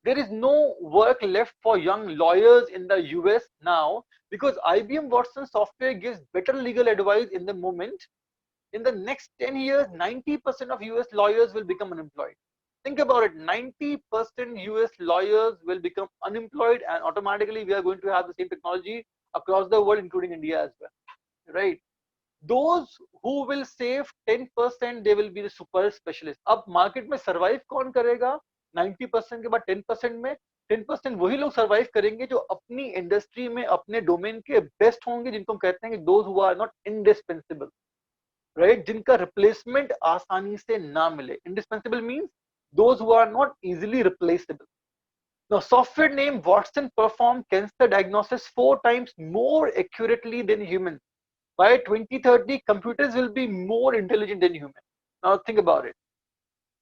There is no work left for young lawyers in the US now because IBM Watson software gives better legal advice in the moment. In the next 10 years, 90% of US lawyers will become unemployed. Think about it, 90% US lawyers will become unemployed, and automatically we are going to have the same technology across the world, including India as well, right? Those who will save 10%, they will be the super specialist. अब market में survive कौन करेगा 90% के बाद 10% में? 10% वही लोग survive करेंगे जो अपनी इंडस्ट्री में अपने डोमेन के बेस्ट होंगे, जिनको हम कहते हैं कि those who are not indispensable, right, जिनका रिप्लेसमेंट आसानी से ना मिले. Indispensable means those who are not easily replaceable. Now, software named Watson performed cancer diagnosis 4 times more accurately than humans. By 2030, computers will be more intelligent than humans. Now, think about it.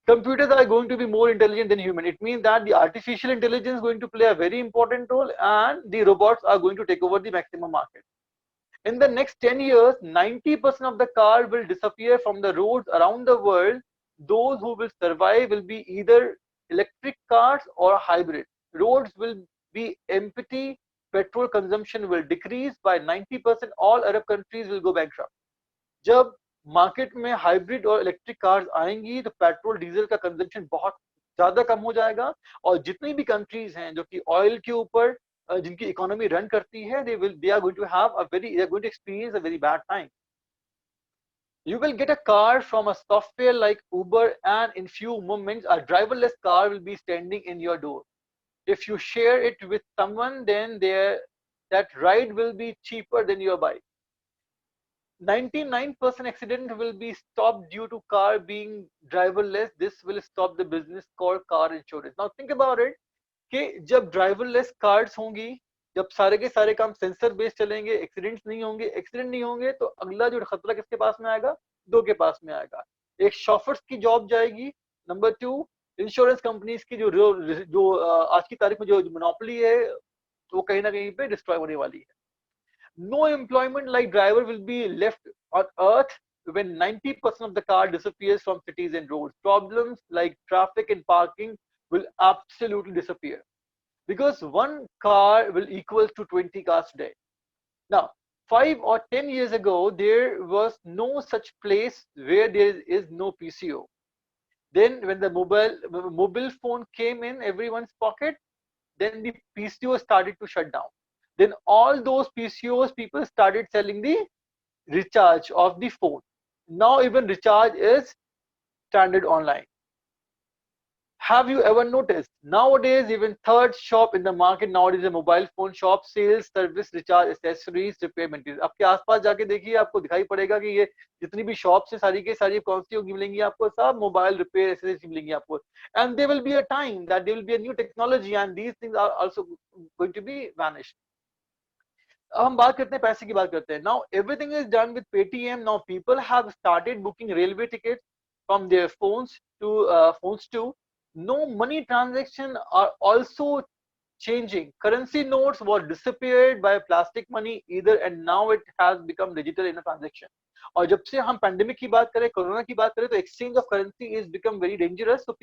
Computers are going to be more intelligent than human. It means that the artificial intelligence is going to play a very important role, and the robots are going to take over the maximum market. In the next 10 years, 90% of the car will disappear from the roads around the world. Those who will survive will be either electric cars or hybrid. Roads will be empty. Petrol consumption will decrease by 90%. All Arab countries will go bankrupt. जब market में hybrid और electric cars आएंगी तो petrol diesel का consumption बहुत ज्यादा कम हो जाएगा, और जितनी भी कंट्रीज हैं जो कि ऑयल के ऊपर जिनकी इकोनॉमी रन करती है, they are going to experience a very bad time. You will get a car from a software like Uber, and in few moments a driverless car will be standing in your door. If you share it with someone, then that ride will be cheaper than your bike. 99% accident will be stopped due to car being driverless. This will stop the business called car insurance. Now think about it कि जब driverless cars होंगी, जब सारे के सारे काम sensor based चलेंगे, accidents नहीं होंगे. एक्सीडेंट नहीं होंगे तो अगला जो खतरा किसके पास में आएगा? दो के पास में आएगा. एक शॉफर्स की जॉब जाएगी. नंबर 2, इंश्योरेंस कंपनीज की जो आज की तारीख में जो मोनोपोली है वो कहीं ना कहीं पे डिस्ट्रॉय होने वाली है. No employment like driver will be left on earth when 90% of the car disappears from cities and roads. Problems like traffic and parking will absolutely disappear because one car will equal to 20 cars today. Now, 5 or 10 years ago, there was no such place where there is no PCO. Then when the mobile phone came in everyone's pocket, then the PCO started to shut down. Then all those PCOs people started selling the recharge of the phone. Now even recharge is standard online. Have you ever noticed nowadays even third shop in the market nowadays a mobile phone shop, sales, service, recharge, accessories, repair materials. आपके आसपास जाके देखिए, आपको दिखाई पड़ेगा कि ये जितनी भी शॉप्स है सारी के सारी कौन सी होगी मिलेंगी आपको, सब मोबाइल रिपेयर एक्सेसरीज मिलेंगी आपको. And there will be a time that there will be a new technology and these things are also going to be vanished. अब हम बात करते हैं पैसे की बात करते हैं. Now everything is done with Paytm. Now people have started booking railway tickets from their phones to no money transaction are also changing. Currency notes were disappeared by plastic money either, and now it has become digital in a transaction. और जब से हम pandemic की बात करें, corona की बात करें, तो exchange of currency is become very dangerous. So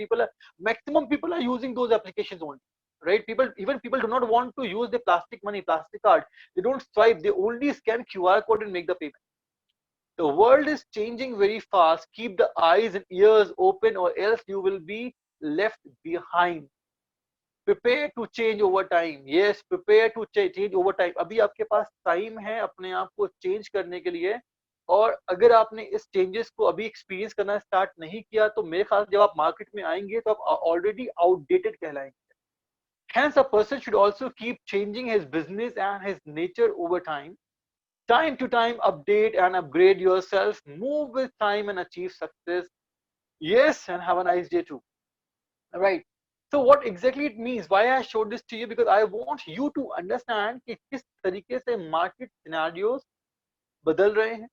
maximum people are using those applications only. Right? Even people do not want to use the plastic money, plastic card. They don't swipe. They only scan QR code and make the payment. The world is changing very fast. Keep the eyes and ears open, or else you will be left behind. Prepare to change over time. Yes, prepare to change over time. अभी आपके पास time है अपने आप को change करने के लिए, और अगर आपने इस चेंजेस को अभी एक्सपीरियंस करना स्टार्ट नहीं किया तो मेरे ख्याल जब आप मार्केट में आएंगे तो आप ऑलरेडी आउटडेटेड कहलाएंगे. Hence, a person should also keep changing his business and his nature over time. Time to time, update and upgrade yourself. Move with time and achieve success. Yes, and have a nice day too. All right. So what exactly it means? Why I showed this to you? Because I want you to understand कि किस तरीके से market scenarios बदल रहे हैं,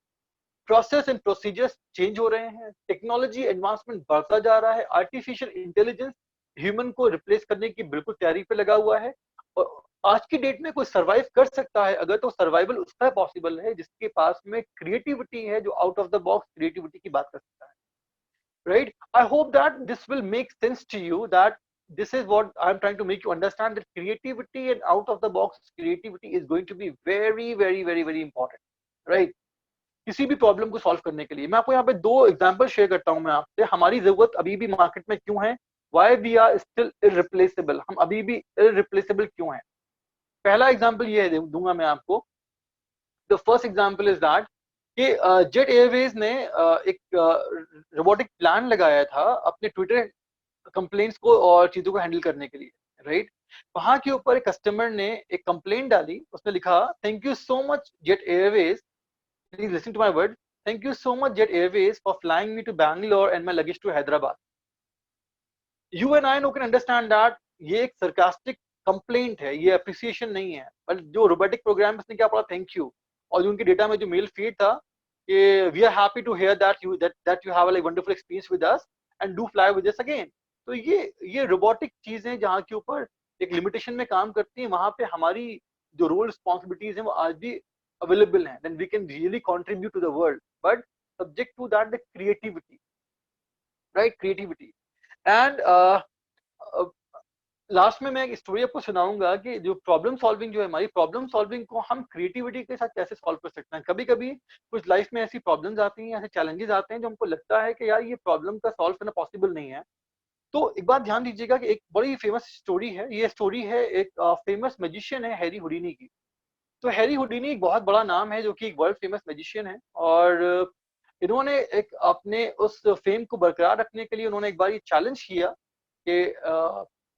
process and procedures change हो रहे हैं, technology advancement बढ़ता जा रहा है, artificial intelligence ह्यूमन को रिप्लेस करने की बिल्कुल तैयारी पे लगा हुआ है. और आज की डेट में कोई सर्वाइव कर सकता है अगर तो सर्वाइवल उसका पॉसिबल है जिसके पास में क्रिएटिविटी है, जो out of the box creativity की बात कर सकता है. Right? I hope that this will make sense to you, that this is what I'm trying to make you understand, that creativity and out of the box creativity is going to be very very very very important. Right? किसी भी problem को solve करने के लिए मैं आपको यहाँ पे 2 एग्जांपल शेयर करता हूँ मैं आपसे. हमारी जरूरत अभी भी मार्केट में क्यों है, why we are still irreplaceable, हम अभी भी irreplaceable क्यों हैं. पहला एग्जांपल ये दूंगा मैं आपको. The first example is that कि जेट एयरवेज ने एक रोबोटिक प्लान लगाया था अपने ट्विटर कंप्लेंट्स को और चीजों को हैंडल करने के लिए. राइट। वहां के ऊपर एक कस्टमर ने एक कंप्लेंट डाली, उसने लिखा thank you so much Jet Airways, please listen to my word, thank you so much Jet Airways for flying me to Bangalore and my luggage to Hyderabad. You and I know can understand that ये एक sarcastic complaint है, ये appreciation नहीं है। पर जो robotic programme उसने क्या पढ़ा थैंक यू, और उनके डेटा में जो मेल फीड था कि we are happy to hear that you have a wonderful experience with us and do fly with us again. तो ये रोबोटिक चीजें जहाँ के ऊपर एक लिमिटेशन में काम करती हैं, वहां पे हमारी जो रोल रिस्पॉन्सिबिलिटीज हैं वो आज भी अवेलेबल हैं, then we can really contribute to the world, but subject to that the creativity, right, creativity. And last में मैं एक स्टोरी आपको सुनाऊंगा कि जो प्रॉब्लम सॉल्विंग जो है, हमारी प्रॉब्लम सॉल्विंग को हम क्रिएटिविटी के साथ कैसे सॉल्व कर सकते हैं। कभी कभी कुछ लाइफ में ऐसी प्रॉब्लम्स आती हैं, ऐसे चैलेंजेस आते हैं जो हमको लगता है कि यार ये प्रॉब्लम का सॉल्व करना पॉसिबल नहीं है। तो एक बात ध्यान दीजिएगा कि एक बड़ी फेमस स्टोरी है, ये स्टोरी है एक फेमस मैजिशियन है हैरी हुडीनी की। तो हैरी हुडीनी एक बहुत बड़ा नाम है जो कि एक वर्ल्ड फेमस मैजिशियन है, और इन्होंने एक अपने उस फेम को बरकरार रखने के लिए उन्होंने एक बार ये चैलेंज किया कि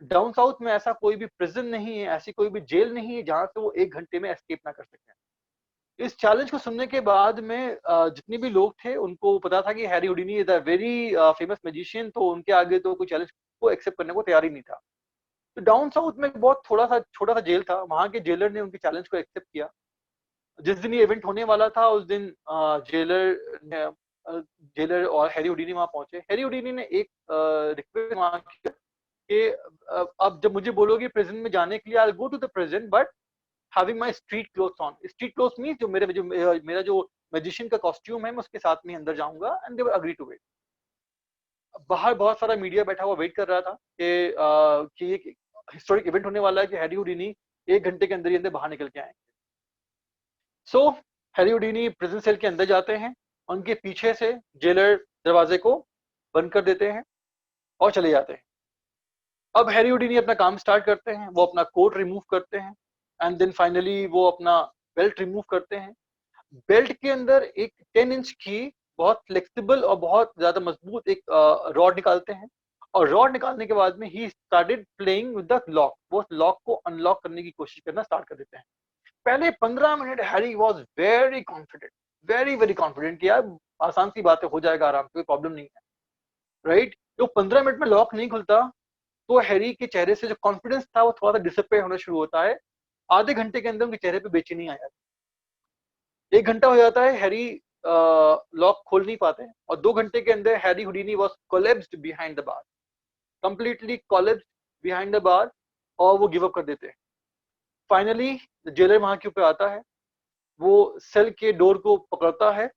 डाउन साउथ में ऐसा कोई भी प्रिजन नहीं है, ऐसी कोई भी जेल नहीं है जहां से वो 1 घंटे में एस्केप ना कर सकें। इस चैलेंज को सुनने के बाद में जितने भी लोग थे उनको पता था कि Harry Houdini is a very famous magician, तो उनके आगे तो कोई चैलेंज को एक्सेप्ट करने को तैयार ही नहीं था। तो डाउन साउथ में एक बहुत थोड़ा सा छोटा सा जेल था, वहां के जेलर ने उनके चैलेंज को एक्सेप्ट किया। जिस दिन ये इवेंट होने वाला था उस दिन जेलर और हैरी हुडीनी वहां पहुंचे। हैरी हुडीनी ने एक रिक्वेस्ट वहां किया कि अब जब मुझे बोलोगे प्रिजन में जाने के लिए, I go to the prison but having my street clothes on. Street clothes means जो मेरा जो मैजिशियन का कॉस्ट्यूम है मैं उसके साथ में अंदर जाऊंगा, and they were agree to it. बाहर बहुत सारा मीडिया बैठा हुआ वेट कर रहा था कि एक हिस्टोरिक इवेंट होने वाला है कि हैरी हुडीनी 1 घंटे के अंदर ही अंदर बाहर निकल के आएंगे। सो हैरी हुडीनी प्रिजन सेल के अंदर जाते हैं, उनके पीछे से जेलर दरवाजे को बंद कर देते हैं और चले जाते हैं। अब हैरी हुडीनी अपना काम स्टार्ट करते हैं, वो अपना कोट रिमूव करते हैं, एंड देन फाइनली वो अपना बेल्ट रिमूव करते हैं। बेल्ट के अंदर एक 10 इंच की बहुत फ्लेक्सिबल और बहुत ज्यादा मजबूत एक रॉड निकालते हैं, और रॉड निकालने के बाद में he started playing with the lock, वो लॉक को अनलॉक करने की कोशिश करना स्टार्ट कर देते हैं। पहले 15 minute Harry was very confident, very very confident कि यार आसान सी बातें हो जाएगा, आराम से, कोई प्रॉब्लम नहीं है, राइट। जो 15 मिनट में लॉक नहीं खुलता तो हैरी के चेहरे से जो कॉन्फिडेंस था वो थोड़ा सा डिसअपियर होना शुरू होता है। आधे घंटे के अंदर उनके चेहरे पे बेचैनी आ जाती है। 1 घंटा हो जाता है, हैरी लॉक खोल नहीं पाते, और 2 घंटे के अंदर Harry Houdini was collapsed behind the bar, completely collapsed behind the bar, और वो गिव अप कर देते हैं। फाइनली जेलर वहां के ऊपर आता है, वो सेल के डोर को पकड़ता है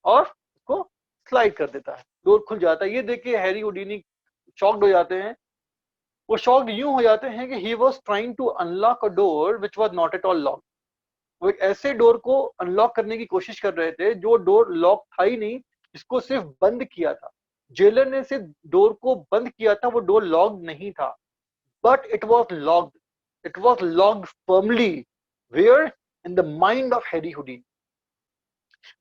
और उसको स्लाइड कर देता है, डोर खुल जाता है। ये देख के हैरी हुडीनी शॉक्ड हो जाते हैं। वो शॉक्ड यूं हो जाते हैं कि he was trying to unlock a door which was not at all lock. वो एक ऐसे डोर को अनलॉक करने की कोशिश कर रहे थे जो डोर लॉक था ही नहीं, इसको सिर्फ बंद किया था। जेलर ने सिर्फ डोर को बंद किया था, वो डोर लॉक्ड नहीं था, but it was locked, it was locked firmly where in the mind of Harry Houdini.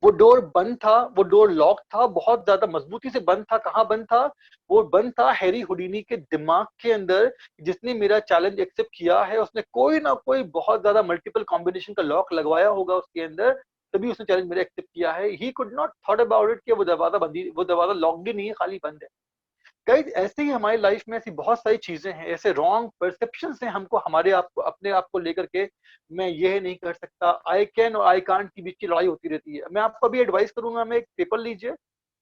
वो डोर बंद था, वो डोर लॉक था, बहुत ज्यादा मजबूती से बंद था। कहाँ बंद था? वो बंद था हैरी हुडीनी के दिमाग के अंदर। जिसने मेरा चैलेंज एक्सेप्ट किया है उसने कोई ना कोई बहुत ज्यादा मल्टीपल कॉम्बिनेशन का लॉक लगवाया होगा उसके अंदर, तभी उसने चैलेंज मेरा एक्सेप्ट किया है। He could not thought about it कि वो दरवाजा बंद, वो दरवाजा लॉक्ड ही नहीं है, खाली बंद है। गाइस ऐसे ही हमारी लाइफ में ऐसी बहुत सारी चीजें हैं, ऐसे रॉन्ग परसेप्शन हैं हमको, हमारे आप को, अपने आप को लेकर के। मैं ये नहीं कर सकता, आई कैन और आई कांट के बीच की लड़ाई होती रहती है। मैं आपको अभी एडवाइस करूंगा, मैं एक पेपर लीजिए,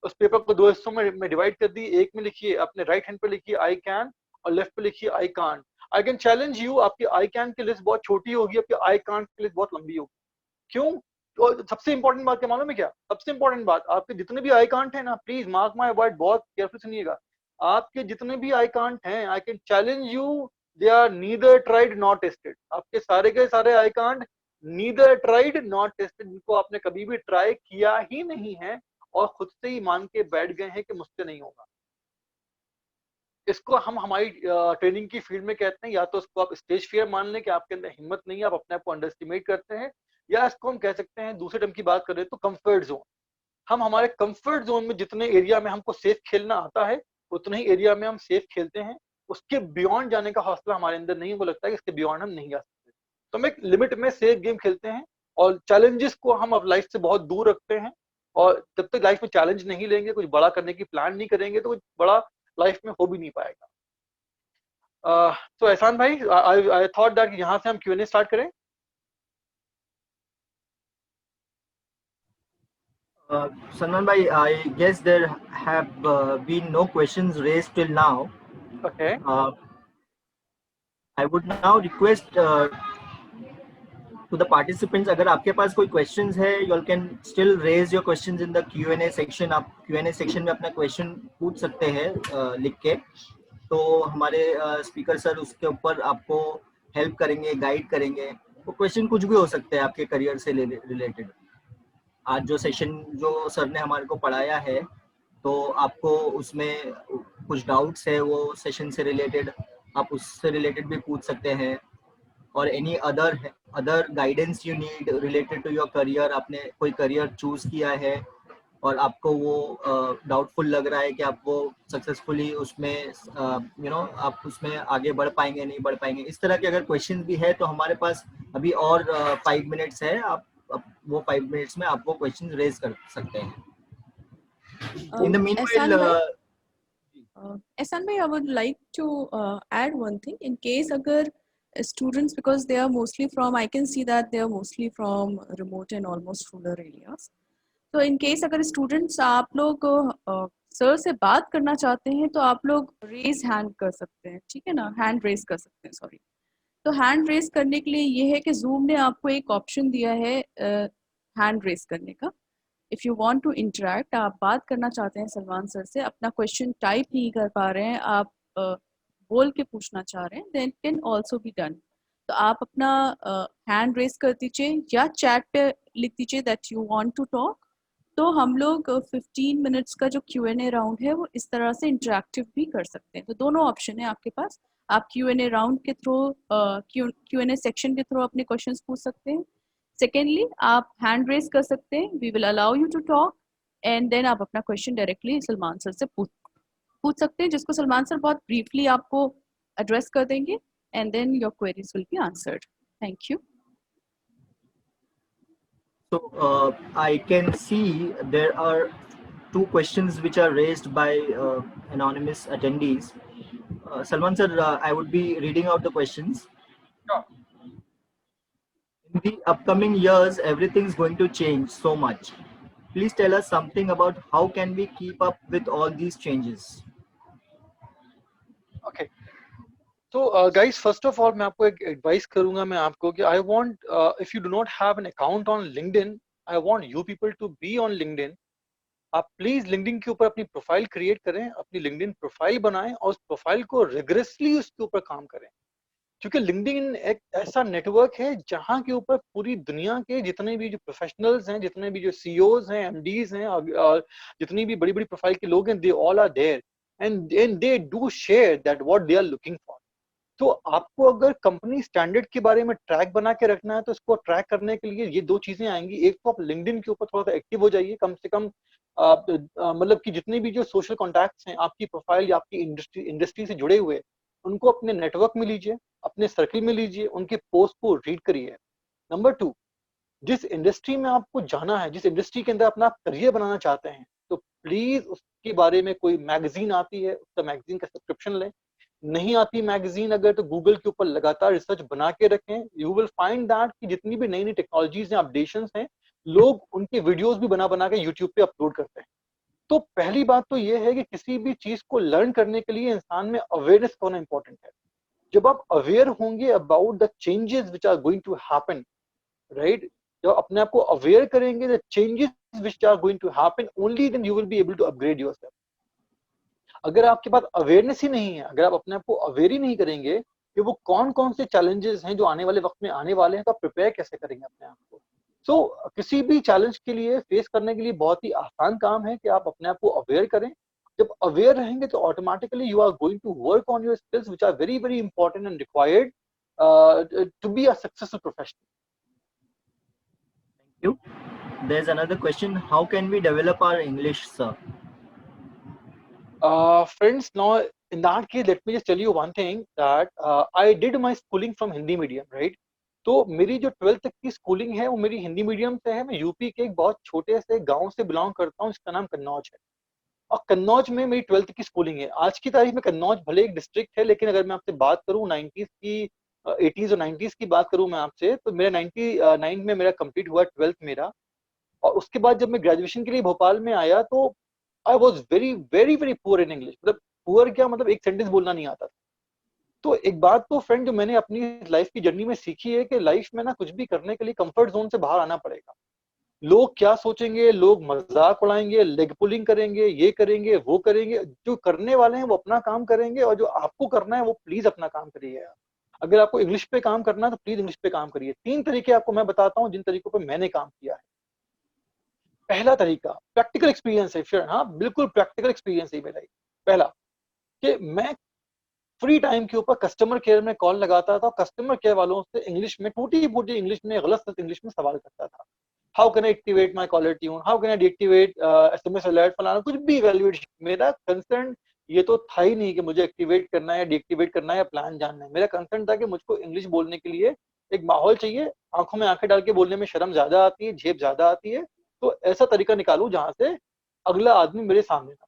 उस पेपर को 2 हिस्सों में डिवाइड कर दी। एक में लिखिए, अपने राइट हैंड पे लिखिए आई कैन, और लेफ्ट पे लिखिए I can't. I can challenge you, आपकी आई कैन की लिस्ट बहुत छोटी होगी, आपकी आई कांट की लिस्ट बहुत लंबी होगी। क्यों? तो सबसे इंपॉर्टेंट बात क्या मालूम है क्या? सबसे इंपॉर्टेंट बात, आपके जितने भी आई कांट है ना, प्लीज मार्क माय वर्ड, बहुत केयरफुल सुनिएगा। आपके जितने भी आई कांट हैं, I can challenge you, they are neither tried not tested. आपके सारे के सारे I can't neither tried not tested, इनको आपने कभी भी ट्राई किया ही नहीं है, और खुद से ही मान के बैठ गए हैं कि मुझसे नहीं होगा। इसको हम हमारी ट्रेनिंग की फील्ड में कहते हैं, या तो इसको आप स्टेज फियर मान लें कि आपके अंदर हिम्मत नहीं है, आप अपने आप को अंडर एस्टिमेट करते हैं, या इसको हम कह सकते हैं, दूसरे टर्म की बात करें तो कंफर्ट जोन। हम हमारे कंफर्ट जोन में जितने एरिया में हमको सेफ खेलना आता है, उतने ही एरिया में हम सेफ खेलते हैं, उसके बियॉन्ड जाने का हौसला हमारे अंदर नहीं है, वो लगता है कि इसके बियॉन्ड हम नहीं जा सकते। तो हम एक लिमिट में सेफ गेम खेलते हैं और चैलेंजेस को हम अब लाइफ से बहुत दूर रखते हैं, और जब तक लाइफ में चैलेंज नहीं लेंगे, कुछ बड़ा करने की प्लान नहीं करेंगे, तो कुछ बड़ा लाइफ में हो भी नहीं पाएगा। तो एहसान भाई, आई थॉट दैट यहाँ से हम Q&A स्टार्ट करें। Salman bhai, I guess there have been no questions raised till now. Okay. I would now request to the participants, अगर आपके पास कोई questions है, you all can still raise your questions in the Q&A section. आप Q&A section में अपना question पूछ सकते हैं लिख के, तो हमारे स्पीकर सर उसके ऊपर आपको हेल्प करेंगे, गाइड करेंगे। वो क्वेश्चन कुछ भी हो सकते हैं आपके करियर से रिलेटेड। आज जो सेशन जो सर ने हमारे को पढ़ाया है, तो आपको उसमें कुछ डाउट्स है वो सेशन से रिलेटेड, आप उससे रिलेटेड भी पूछ सकते हैं। और any other guidance you need related to your career, आपने कोई करियर चूज किया है और आपको वो डाउटफुल लग रहा है कि आप वो सक्सेसफुली उसमें आप उसमें आगे बढ़ पाएंगे नहीं बढ़ पाएंगे, इस तरह के अगर क्वेश्चन भी है तो हमारे पास अभी और 5 मिनट्स है। आप वो 5 मिनट्स में आप वो क्वेश्चन रेज कर सकते हैं। In the meanwhile, Ehsan bhai, I would like to add one thing. In case agar students, because they are mostly from, I can see that they are mostly from remote and almost rural areas. तो in case अगर students आप लोग sir से बात करना चाहते हैं तो आप लोग रेज हैंड कर सकते हैं, ठीक है ना, हैंड रेज कर सकते हैं, सॉरी। तो हैंड रेज करने के लिए ये है कि जूम ने आपको एक ऑप्शन दिया है हैंड रेज करने का। If you want to interact, आप बात करना चाहते हैं सलमान सर से, अपना क्वेश्चन टाइप नहीं कर पा रहे हैं, आप बोल के पूछना चाह रहे हैं, then can also be done. तो आप अपना हैंड रेज कर दीजिए या चैट पे लिख दीजिए that you want to talk. तो हम लोग 15 मिनट्स का जो Q&A राउंड है वो इस तरह से इंटरेक्टिव भी कर सकते हैं। तो दोनों ऑप्शन है आपके पास। आप Q&A राउंड के थ्रू Q&A सेक्शन के थ्रू अपने क्वेश्चंस पूछ सकते हैं। सेकेंडली आप हैंड रेज कर सकते हैं, we will allow you to talk, and then आप अपना क्वेश्चन डायरेक्टली सलमान सर से पूछ सकते हैं, जिसको सलमान सर बहुत ब्रीफली आपको एड्रेस कर देंगे, and then your queries will be answered. Thank you. So I can see there are 2 questions which are raised by anonymous attendees. Salman sir, I would be reading out the questions. Sure. In the upcoming years, everything's going to change so much. Please tell us something about how can we keep up with all these changes. Okay. So guys, first of all मैं आपको एक advice करूंगा मैं आपको कि I want if you do not have an account on LinkedIn, I want you people to be on LinkedIn. आप please LinkedIn के ऊपर अपनी प्रोफाइल क्रिएट करें, अपनी लिंक्डइन प्रोफाइल बनाएं और उस प्रोफाइल को रिगरसली उसके ऊपर काम करें, क्योंकि लिंक्डइन एक ऐसा नेटवर्क है जहां के ऊपर पूरी दुनिया के जितने भी जो प्रोफेशनल्स हैं, जितने भी जो सीईओज हैं, एमडीज हैं, और जितनी भी बड़ी बड़ी प्रोफाइल के लोग हैं, they all are there and they do share that what they are looking for. तो आपको अगर कंपनी स्टैंडर्ड के बारे में ट्रैक बना के रखना है तो इसको ट्रैक करने के लिए ये 2 चीजें आएंगी। एक तो आप लिंक्डइन के ऊपर थोड़ा सा एक्टिव हो जाइए, कम से कम मतलब कि जितने भी जो सोशल कॉन्टैक्ट्स हैं आपकी प्रोफाइल या आपकी इंडस्ट्री से जुड़े हुए, उनको अपने नेटवर्क में लीजिए, अपने सर्किल में लीजिए, उनके पोस्ट को रीड करिए। नंबर 2, जिस इंडस्ट्री में आपको जाना है, जिस इंडस्ट्री के अंदर अपना करियर बनाना चाहते हैं, तो प्लीज उसके बारे में कोई मैगजीन आती है, उसका मैगजीन का सब्सक्रिप्शन लें। नहीं आती मैगजीन अगर, तो गूगल के ऊपर लगातार रिसर्च बना के रखें। यू विल फाइंड दैट कि जितनी भी नई नई टेक्नोलॉजीज हैं, अपडेशंस हैं, लोग उनके वीडियोस भी बना बना के यूट्यूब पे अपलोड करते हैं। तो पहली बात तो ये है कि किसी भी चीज को लर्न करने के लिए इंसान में अवेयरनेस होना इंपॉर्टेंट है। जब आप अवेयर होंगे about the changes which are going to happen, right, जब अपने आप को अवेयर करेंगे the changes which are going to happen, only then you will be able to upgrade yourself. अगर आपके पास अवेयरनेस ही नहीं है, अगर आप अपने आप को अवेयर ही नहीं करेंगे कि वो कौन कौन से चैलेंजेस हैं जो आने वाले वक्त में आने वाले हैं, तो आप प्रिपेयर कैसे करेंगे अपने आप को। सो किसी भी चैलेंज के लिए फेस करने के लिए बहुत ही आसान काम है कि आप अपने आप को अवेयर करें। जब अवेयर रहेंगे तो automatically you are going to work on your skills which are very very important and required to be a successful professional. Thank you. There's another question. How can we develop our English, sir? Friends, now in that case, let me just tell you one thing that I did my schooling from Hindi medium, right? तो मेरी जो 12th तक की schooling है वो मेरी Hindi medium से है। मैं यूपी के एक बहुत छोटे से गांव से बिलोंग करता हूँ, इसका नाम कन्नौज है। और कन्नौज में मेरी 12th की स्कूलिंग है। आज की तारीख में कन्नौज भले एक डिस्ट्रिक्ट है, लेकिन अगर मैं आपसे बात करूँ 90s की 80s और 90s की बात करूँ मैं आपसे, तो मेरा 99 में मेरा कंप्लीट हुआ 12th मेरा। और उसके बाद जब मैं ग्रेजुएशन के लिए भोपाल में आया तो I was very very very poor in English. मतलब पुअर क्या, मतलब एक सेंटेंस बोलना नहीं आता था। तो एक बात तो फ्रेंड जो मैंने अपनी लाइफ की जर्नी में सीखी है कि लाइफ में ना कुछ भी करने के लिए कंफर्ट जोन से बाहर आना पड़ेगा। लोग क्या सोचेंगे, लोग मजाक उड़ाएंगे, लेग पुलिंग करेंगे, ये करेंगे वो करेंगे। जो करने वाले हैं वो अपना काम करेंगे, और जो आपको करना है वो प्लीज अपना काम करिए। अगर आपको इंग्लिश पे काम करना है तो प्लीज इंग्लिश पे काम करिए। 3 तरीके आपको मैं बताता हूँ जिन तरीकों पे मैंने काम किया है। पहला तरीका प्रैक्टिकल एक्सपीरियंस है फिर, हाँ बिल्कुल प्रैक्टिकल एक्सपीरियंस है मेरा। पहला कि मैं फ्री टाइम के ऊपर कस्टमर केयर में कॉल लगाता था, कस्टमर केयर वालों से इंग्लिश में टूटी फूटी इंग्लिश में, गलत इंग्लिश में सवाल करता था। How can I activate my caller tune, how can I deactivate SMS alert, फलाना कुछ भी इवैल्यूएट। मेरा कंसर्न ये तो था ही नहीं कि मुझे एक्टिवेट करना है या डीएक्टिवेट करना है या प्लान जानना है। मेरा कंसर्न था कि मुझको इंग्लिश बोलने के लिए एक माहौल चाहिए। आंखों में आंखें डाल के बोलने में शर्म ज्यादा आती है, झेप ज्यादा आती है। तो ऐसा तरीका निकालूं जहां से अगला आदमी मेरे सामने था।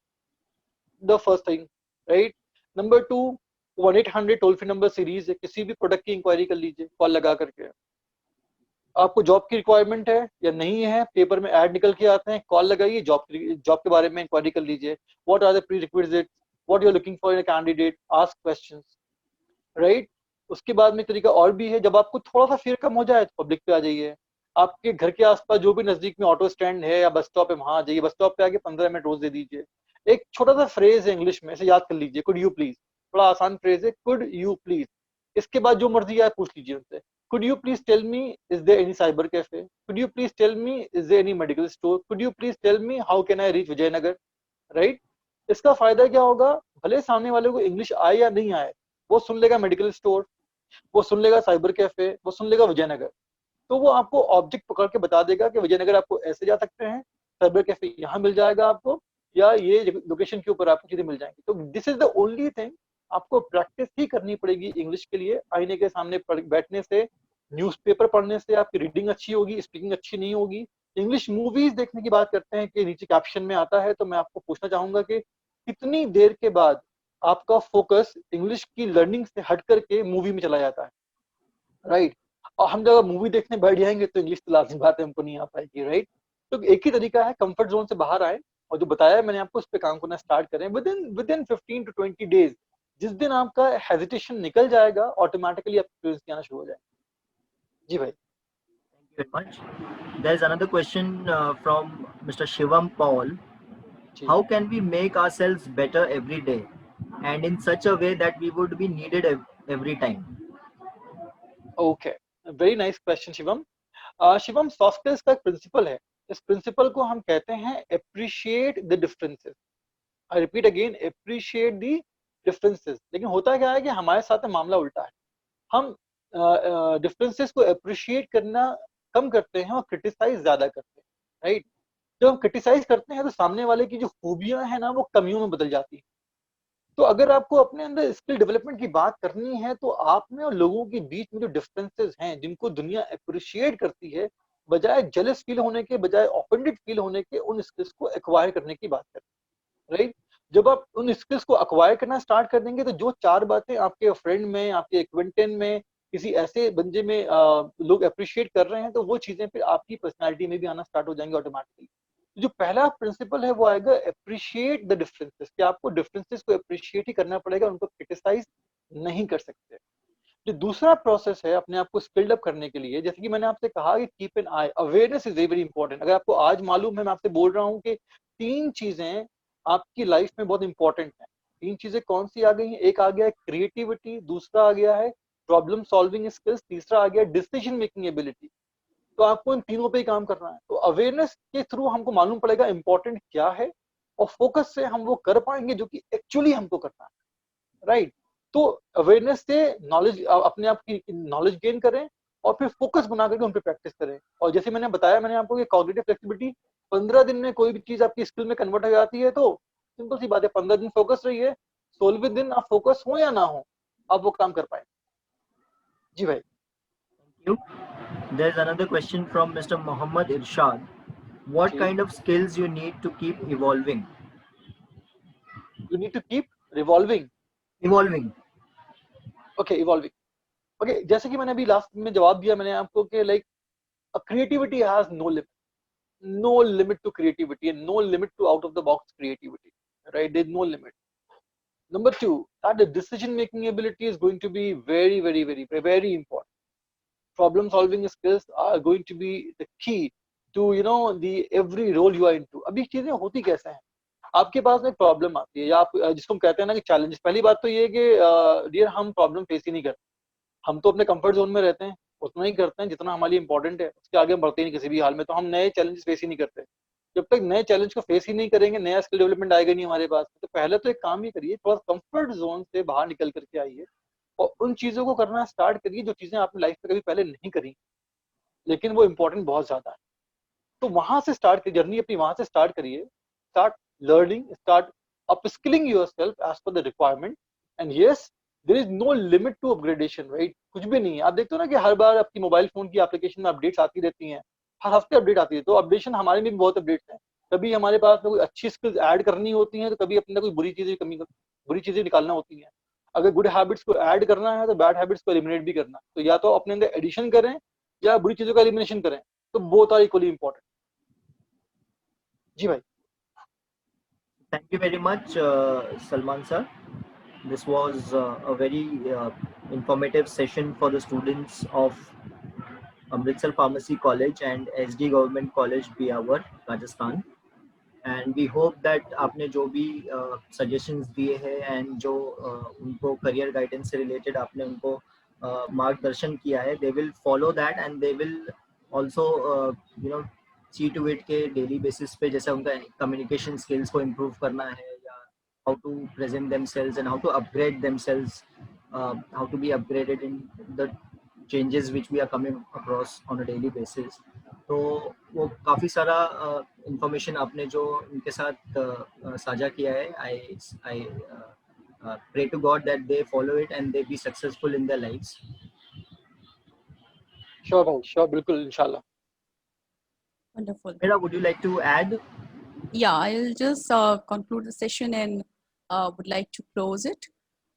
The first thing, right. Number 2, 1-800 toll free number series है, किसी भी प्रोडक्ट की इंक्वायरी कर लीजिए कॉल लगा करके। आपको जॉब की रिक्वायरमेंट है या नहीं है, पेपर में ऐड निकल के आते हैं, कॉल लगाइए, जॉब के बारे में इंक्वायरी कर लीजिए। What are the prerequisite, what you are looking for in a candidate, ask questions, right. उसके बाद में तरीका और भी है, जब आपको थोड़ा सा फियर कम हो जाए तो पब्लिक पे आ जाइए। आपके घर के आसपास जो भी नजदीक में ऑटो स्टैंड है या बस स्टॉप है वहां आ जाइए। बस स्टॉप पे आके 15 मिनट रोज दे दीजिए। एक छोटा सा फ्रेज है इंग्लिश में, इसे याद कर लीजिए, कुड यू प्लीज। बड़ा आसान फ्रेज है, कुड यू प्लीज। इसके बाद जो मर्जी आए पूछ लीजिए उनसे। Could you please tell me is there any cyber cafe, could you please tell me is there any medical store, could you please tell me how can I reach Vijayanagar, right. इसका फायदा क्या होगा, भले सामने वाले को इंग्लिश आए या नहीं आए, वो सुन लेगा मेडिकल स्टोर, वो सुन लेगा साइबर कैफे, वो सुन लेगा विजयनगर। तो वो आपको ऑब्जेक्ट पकड़ के बता देगा कि विजयनगर आपको ऐसे जा सकते हैं, साइबर कैफे यहाँ मिल जाएगा आपको, या ये लोकेशन के ऊपर आपको चीजें मिल जाएंगी। तो this is the only thing, आपको प्रैक्टिस ही करनी पड़ेगी इंग्लिश के लिए। आईने के सामने बैठने से, न्यूज़पेपर पढ़ने से आपकी रीडिंग अच्छी होगी, स्पीकिंग अच्छी नहीं होगी। इंग्लिश मूवीज देखने की बात करते हैं कि नीचे कैप्शन में आता है, तो मैं आपको पूछना चाहूंगा कि कितनी देर के बाद आपका फोकस इंग्लिश की लर्निंग से हट करके मूवी में चला जाता है, राइट। और हम जब मूवी देखने बैठ जाएंगे तो इंग्लिश तो लाजिम बात है हमको नहीं आ पाएगी, राइट। तो एक ही तरीका है, कंफर्ट जोन से बाहर आए, और जो बताया है मैंने आपको उस पर काम करना स्टार्ट करें। विद इन 15 to 20 डेज, जिस दिन आपका हेजिटेशन निकल जाएगा, ऑटोमेटिकली आप फ्लुएंसी आना शुरू हो जाएगा। जी भाई। Thank you very much. There's another question from Mr. Shivam Paul. जी How can we make ourselves better every day and in such a way that we would be needed every time? Okay, very nice question Shivam. Shivam, soft skills का एक principal है, इस principal को हम कहते हैं appreciate the differences. I repeat again, appreciate the differences. लेकिन होता क्या है कि हमारे साथ में मामला उल्टा है। हम डिफरेंसेस को अप्रिशिएट करना कम करते हैं और क्रिटिसाइज ज्यादा करते हैं, राइट। जब हम क्रिटिसाइज करते हैं तो सामने वाले की जो खूबियां हैं ना वो कमियों में बदल जाती है। तो अगर आपको अपने अंदर स्किल डेवलपमेंट की बात करनी है तो आप में और लोगों के बीच में जो डिफरेंसेस हैं जिनको दुनिया अप्रिशिएट करती है, बजाय जेलस फील होने के, बजाय ऑफेंडेड फील होने के, उन स्किल्स को एक्वायर करने की बात करें, राइट। जब आप उन स्किल्स को एक्वायर करना स्टार्ट कर देंगे तो जो 4 बातें आपके फ्रेंड में, आपके एक्वेंटेन में, किसी ऐसे बंदे में लोग अप्रिशिएट कर रहे हैं, तो वो चीजें फिर आपकी पर्सनैलिटी में भी आना स्टार्ट हो जाएंगे ऑटोमेटिकली। जो पहला प्रिंसिपल है वो आएगा अप्रिशिएट द डिफरेंसेस, कि आपको डिफरेंसेस को अप्रिशिएट ही करना पड़ेगा, उनको क्रिटिसाइज नहीं कर सकते। जो दूसरा प्रोसेस है अपने आप को स्किल्ड अप करने के लिए, जैसे कि मैंने आपसे कहा कि keep an I, awareness is very important. अगर आपको आज मालूम है, मैं आपसे बोल रहा हूँ कि 3 चीजें आपकी लाइफ में बहुत इंपॉर्टेंट है। 3 चीजें कौन सी आ गई हैं? एक आ गया है क्रिएटिविटी, दूसरा आ गया है प्रॉब्लम सॉल्विंग स्किल्स, तीसरा आ गया डिसीजन मेकिंग एबिलिटी। तो आपको इन तीनों पे ही काम करना है। तो अवेयरनेस के थ्रू हमको मालूम पड़ेगा इंपॉर्टेंट क्या है, और फोकस से हम वो कर पाएंगे जो कि एक्चुअली हमको करना है, राइट। तो अवेयरनेस से नॉलेज, अपने आप की नॉलेज गेन करें, और फिर फोकस बना करके उन पर प्रैक्टिस करें। और जैसे मैंने बताया, मैंने आपको कि कॉग्निटिव फ्लेक्सिबिलिटी, 15 दिन में कोई भी चीज आपकी स्किल में कन्वर्ट हो जाती है। तो सिंपल सी बात है, 15 दिन फोकस रहिए, सोल विद इन, आप फोकस हो या ना हो, आप वो काम कर पाए। जी भाई। Thank you. There's another question from Mr. Muhammad Irshad. What जी, kind of skills you need to keep evolving? You need to keep revolving. Evolving. Okay, evolving. Okay, जैसे कि मैंने अभी लास्ट में जवाब दिया मैंने आपको कि like creativity has no limit, no limit to creativity and no limit to out of the box creativity, right? There's no limit. Number two, that the decision making ability is going to be very, very, very, very important. Problem solving skills are going to be the key to the every role you are into. अभी चीजें होती कैसे हैं, आपके पास में problem आती है या आप जिसको हम कहते हैं ना कि चैलेंज। पहली बात तो ये है कि डियर हम प्रॉब्लम फेस ही नहीं करते, हम तो अपने कंफर्ट जोन में रहते हैं, उतना ही करते हैं जितना हमारे लिए इंपॉर्टेंट है, उसके आगे हम बढ़ते ही नहीं किसी भी हाल में। तो हम नए चैलेंज फेस ही नहीं करते। जब तक नए चैलेंज को फेस ही नहीं करेंगे, नया स्किल डेवलपमेंट आएगा नहीं हमारे पास। तो पहले तो एक काम ही करिए, थोड़ा कंफर्ट जोन से बाहर निकल करके आइए और उन चीजों को करना स्टार्ट करिए जो चीजें आपने लाइफ में कभी पहले नहीं करी, लेकिन वो इंपॉर्टेंट बहुत ज्यादा है। तो वहां से स्टार्ट करिए, जर्नी अपनी वहां से स्टार्ट करिए। Start learning, start upskilling yourself as per the requirement. And yes, there is no limit to upgradation, right? कुछ भी नहीं है। आप देखते हो ना कि हर बार आपकी मोबाइल फोन की एप्लीकेशन में अपडेट्स आती रहती हैं, हर हफ्ते अपडेट आती है। तो अपडेशन हमारे में भी बहुत अपडेट्स हैं। कभी हमारे पास में कोई अच्छी स्किल्स ऐड करनी होती हैं, तो कभी अपने कोई बुरी चीजें निकालना होती हैं। अगर गुड हैबिट्स को ऐड करना है तो बैड हैबिट्स को एलिमिनेट भी करना। तो या तो अपने अंदर एडिशन करें या बुरी चीजों का एलिमिनेशन करें। तो बोथ आर इक्वली इंपॉर्टेंट। जी भाई। Thank you very much, Salman sir. This was a very informative session for the students of Amritsar Pharmacy College and SD Government College, Biawar, Rajasthan. And we hope that आपने जो भी suggestions दिए हैं and जो उनको career guidance से related आपने उनको मार्गदर्शन किया है, they will follow that and they will also you know see to it के daily basis पे जैसे उनका communication skills को improve करना है या how to present themselves and how to upgrade themselves, how to be upgraded in the changes which we are coming across on a daily basis. तो वो काफ़ी सारा इंफॉर्मेशन आपने जो उनके साथ साझा किया है, आई pray to God that they follow it and they be successful in their lives. Sure भाई, श्योर, बिल्कुल, इंशाल्लाह। Wonderful. Mira, would you like to add? Yeah, I'll just conclude the session and would like to close it.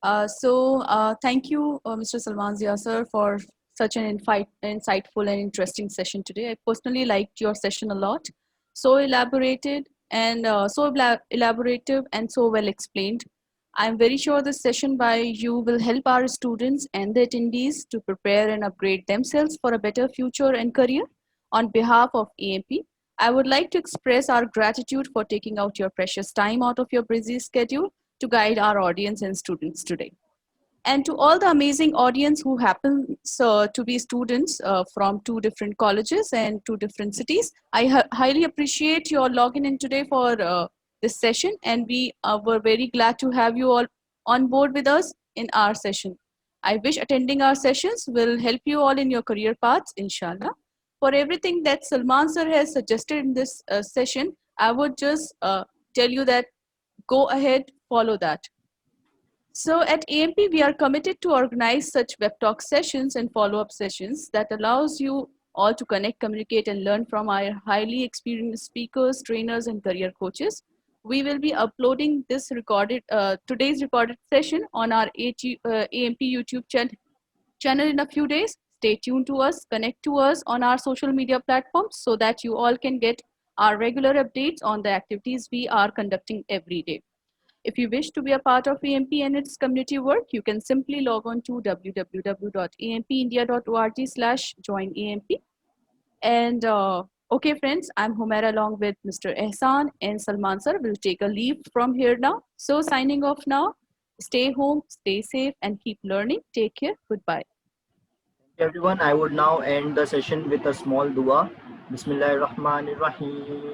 Thank you, Mr. Salman Zia, sir, for such an insightful and interesting session today. I personally liked your session a lot. So elaborated and elaborative and so well explained. I'm very sure this session by you will help our students and the attendees to prepare and upgrade themselves for a better future and career. On behalf of AMP, I would like to express our gratitude for taking out your precious time out of your busy schedule to guide our audience and students today. And to all the amazing audience who happens to be students from two different colleges and two different cities, I highly appreciate your login in today for this session, and we were very glad to have you all on board with us in our session. I wish attending our sessions will help you all in your career paths, inshallah. For everything that Salman sir has suggested in this session, I would just tell you that go ahead, follow that. So at AMP, we are committed to organize such web talk sessions and follow-up sessions that allows you all to connect, communicate, and learn from our highly experienced speakers, trainers, and career coaches. We will be uploading this today's recorded session on our AMP YouTube channel in a few days. Stay tuned to us, connect to us on our social media platforms so that you all can get our regular updates on the activities we are conducting every day. If you wish to be a part of AMP and its community work, you can simply log on to www.ampindia.org/joinamp. And okay, friends, I'm Humaira along with Mr. Ehsan and Salman sir. Will take a leave from here now. So signing off now. Stay home, stay safe, and keep learning. Take care. Goodbye. Thank you, everyone. I would now end the session with a small dua. Bismillahirrahmanirrahim.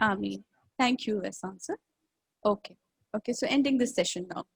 Ameen. Thank you, Ehsan sir. Okay. Okay, so ending this session now.